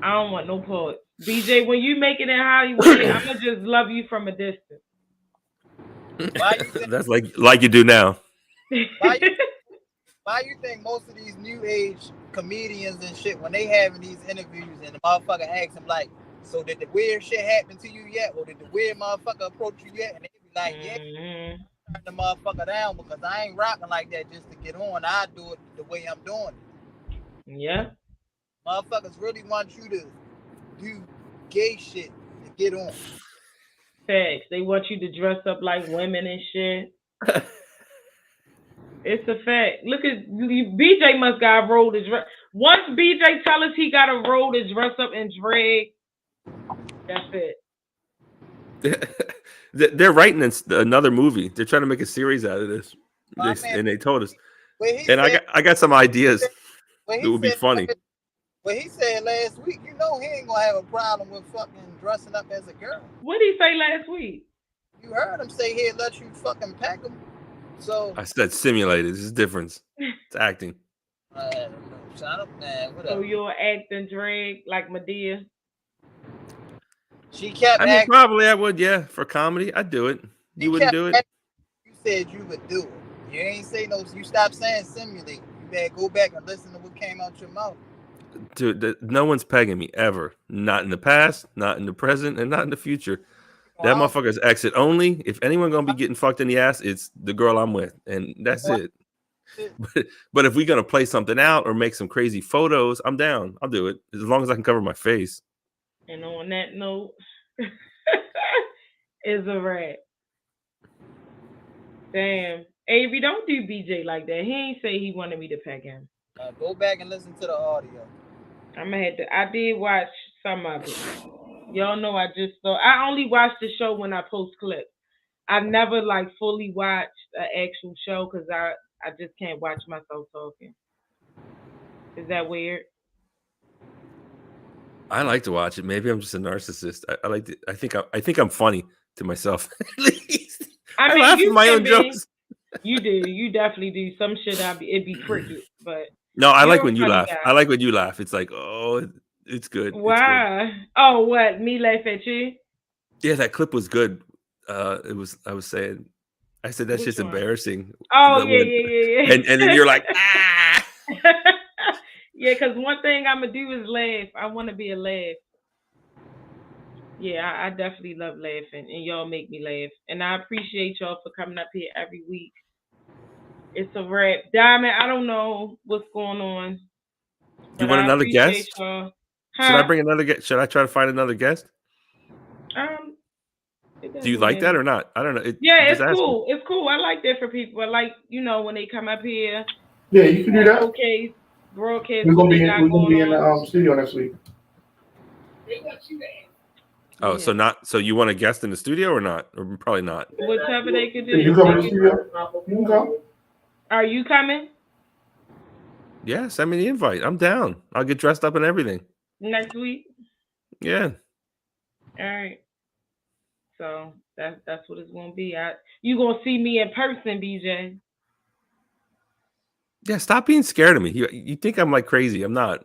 I don't want no parts. BJ, when you make it in Hollywood, I'm going to just love you from a distance.
That's like you do now.
Why you think most of these new age comedians and shit, when they having these interviews and the motherfucker asks them like, so did the weird shit happen to you yet? Or did the weird motherfucker approach you yet? And they be like, yeah, turn the motherfucker down because I ain't rocking like that just to get on. I do it the way I'm doing it.
Yeah.
Motherfuckers really want you to do gay shit to get on.
Facts. They want you to dress up like women and shit. It's a fact. Look at BJ must got rolled his dress. Once BJ tell us he got to roll his dress up in drag, that's
it. They're writing another movie. They're trying to make a series out of this, and they told us. And I got some ideas. It would be funny.
But he said last week, he ain't gonna have a problem with fucking dressing up as a girl.
What did he say last week?
You heard him say he'd let you fucking pack him. So
I said simulated. This is different. It's acting.
I don't know. Whatever.
So you'll act and drag like Medea?
She kept
I mean, probably I would, yeah. For comedy, I'd do it. You wouldn't do it?
You said you would do it. You ain't say no. You stopped saying simulate. You better go back and listen to what came out your mouth.
Dude, no one's pegging me ever. Not in the past, not in the present, and not in the future. That motherfucker's exit only. If anyone gonna be getting fucked in the ass, it's the girl I'm with, and that's it. But if we're gonna play something out or make some crazy photos, I'm down. I'll do it as long as I can cover my face.
And on that note, is a wrap. Damn, Avery, don't do BJ like that. He ain't say he wanted me to peg him.
Go back and listen to the audio.
I'm gonna have to. I did watch some of it. Y'all know I just saw. I only watch the show when I post clips. I've never like fully watched an actual show because I just can't watch myself talking. Is that weird?
I like to watch it. Maybe I'm just a narcissist. I like to, I think I'm funny to myself. At least I mean, laugh at my own jokes.
You do. You definitely do. Some shit it'd be cricket, but
no, I like when you laugh. Guy. I like when you laugh. It's like, oh, it's good.
Why?
It's good.
Oh, what? Me laugh at you?
Yeah, that clip was good. It was. I was saying, I said that's just embarrassing.
Oh yeah.
And then you're like, ah.
Yeah, because one thing I'm gonna do is laugh. I want to be a laugh. Yeah, I definitely love laughing, and y'all make me laugh. And I appreciate y'all for coming up here every week. It's a wrap. Diamond, I don't know what's going on.
You want another guest? Huh? Should I bring another guest? Should I try to find another guest? Do you like that or not? I don't know.
It's cool. It's cool. I like that for people. I like, when they come up here.
Yeah, you can do that.
Okay. Broadcast.
We're gonna be in the studio next week.
Oh, yeah. So you want a guest in the studio or not? Or probably not.
Whatever they could do.
You come to the studio? You can come.
Are you coming?
Yeah, send me the invite. I'm down. I'll get dressed up and everything.
Next week?
Yeah.
All right. So that's what it's gonna be. You gonna see me in person, BJ.
Yeah, stop being scared of me. You think I'm like crazy. I'm not.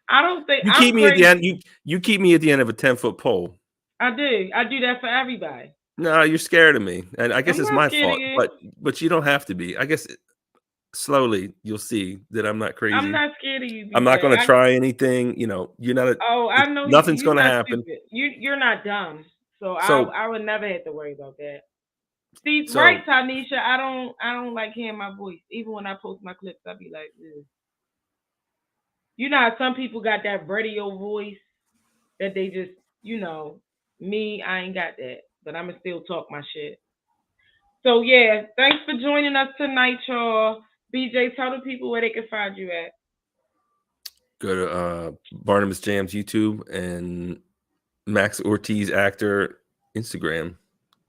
I don't think
you keep me crazy. At the end. You keep me at the end of a 10-foot pole.
I do. I do that for everybody.
No, you're scared of me. And I guess it's my fault. But you don't have to be. I guess slowly you'll see that I'm not crazy.
I'm not scared of you.
I'm not gonna try anything. You're not
I know
nothing's gonna happen.
You're not dumb. So I would never have to worry about that. See, right, Tanisha, I don't like hearing my voice. Even when I post my clips, I'll be like, ew. You know how some people got that radio voice that they just, me, I ain't got that. But I'ma still talk my shit. So yeah, thanks for joining us tonight, y'all. BJ, tell the people where they can find you at.
Go to Barnabas Jams YouTube and Max Ortiz Actor Instagram.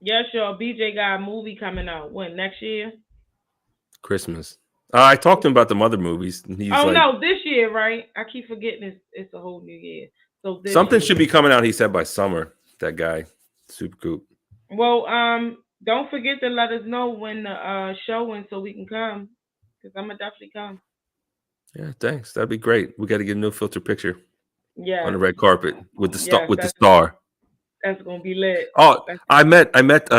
Yes, y'all. BJ got a movie coming out. When? Next year?
Christmas. I talked to him about the other movies. And he's
no, this year, right? I keep forgetting it's a whole new year. So
something should be coming out, he said, by summer. That guy, Super Coop.
Well, don't forget to let us know when the showing so we can come. Because I'm going to definitely come.
Yeah, thanks. That'd be great. We got to get a no filter picture.
Yeah.
On the red carpet with the star. The star.
That's gonna be lit.
Oh, I met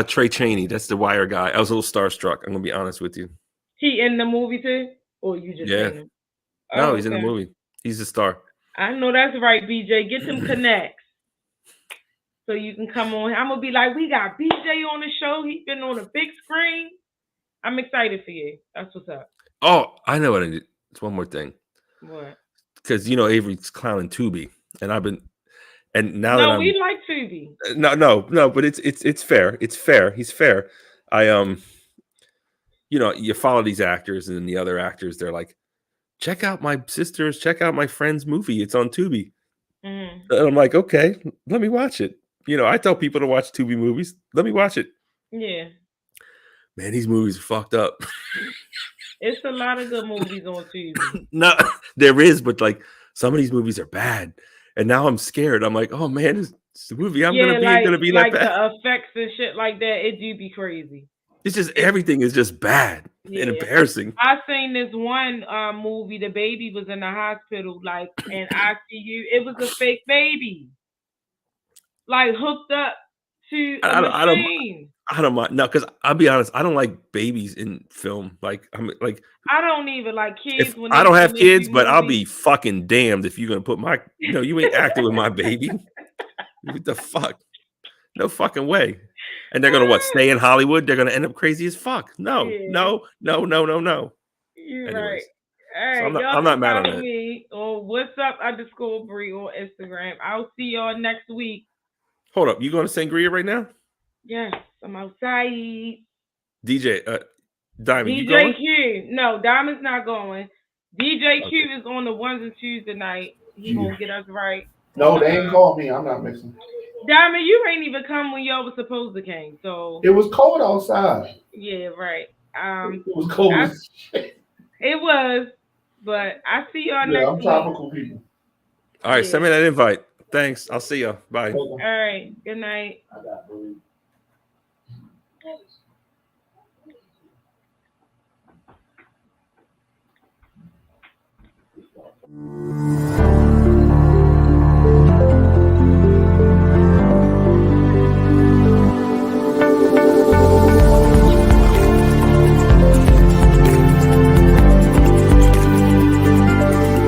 Trey Chaney. That's the Wire guy. I was a little starstruck. I'm gonna be honest with you.
He in the movie too, or you just seen him?
No, he's in the movie. He's a star.
I know that's right, BJ. Get them connects so you can come on. I'm gonna be like, we got BJ on the show. He's been on a big screen. I'm excited for you. That's what's up.
Oh, I know what I did. It's one more thing.
What?
Because Avery's clowning Tubi, and I've been. And now that
we like Tubi.
No, but it's fair. It's fair. He's fair. You follow these actors and then the other actors, they're like, check out my sister's, check out my friend's movie. It's on Tubi. Mm-hmm. And I'm like, okay, let me watch it. I tell people to watch Tubi movies. Let me watch it.
Yeah.
Man, these movies are fucked up.
It's a lot of good movies on Tubi.
No, there is, but like some of these movies are bad. And now I'm scared. I'm like, oh man, it's the movie I'm gonna be like that.
The effects and shit like that, it do be crazy.
It's just everything is just bad and embarrassing.
I seen this one movie. The baby was in the hospital, like in ICU. It was a fake baby, like hooked up to a machine.
I don't mind. No, because I'll be honest, I don't like babies in film. I
don't even like kids.
When I don't have kids, but I'll be fucking damned if you're gonna put my, you ain't acting with my baby. What the fuck? No fucking way. And they're gonna stay in Hollywood? They're gonna end up crazy as fuck. No.
You're
Anyways.
right. All right,
So
y'all
I'm not mad on that.
Me on what's up _Bre on Instagram. I'll see y'all next week.
Hold up, you going to Sangria right now?
Yes, I'm outside.
DJ, Diamond,
DJ
you going?
Q. No, Diamond's not going. DJ Q is on the ones and twos tonight. He gonna get us right.
No, they ain't called me. I'm not missing.
Diamond, you ain't even come when y'all was supposed to came. So
it was cold outside.
Yeah, right.
It was cold as shit.
It was, but I see y'all next
I'm tropical people.
All right, send me that invite. Thanks. I'll see you. Bye.
All right. Good night.
I got believe.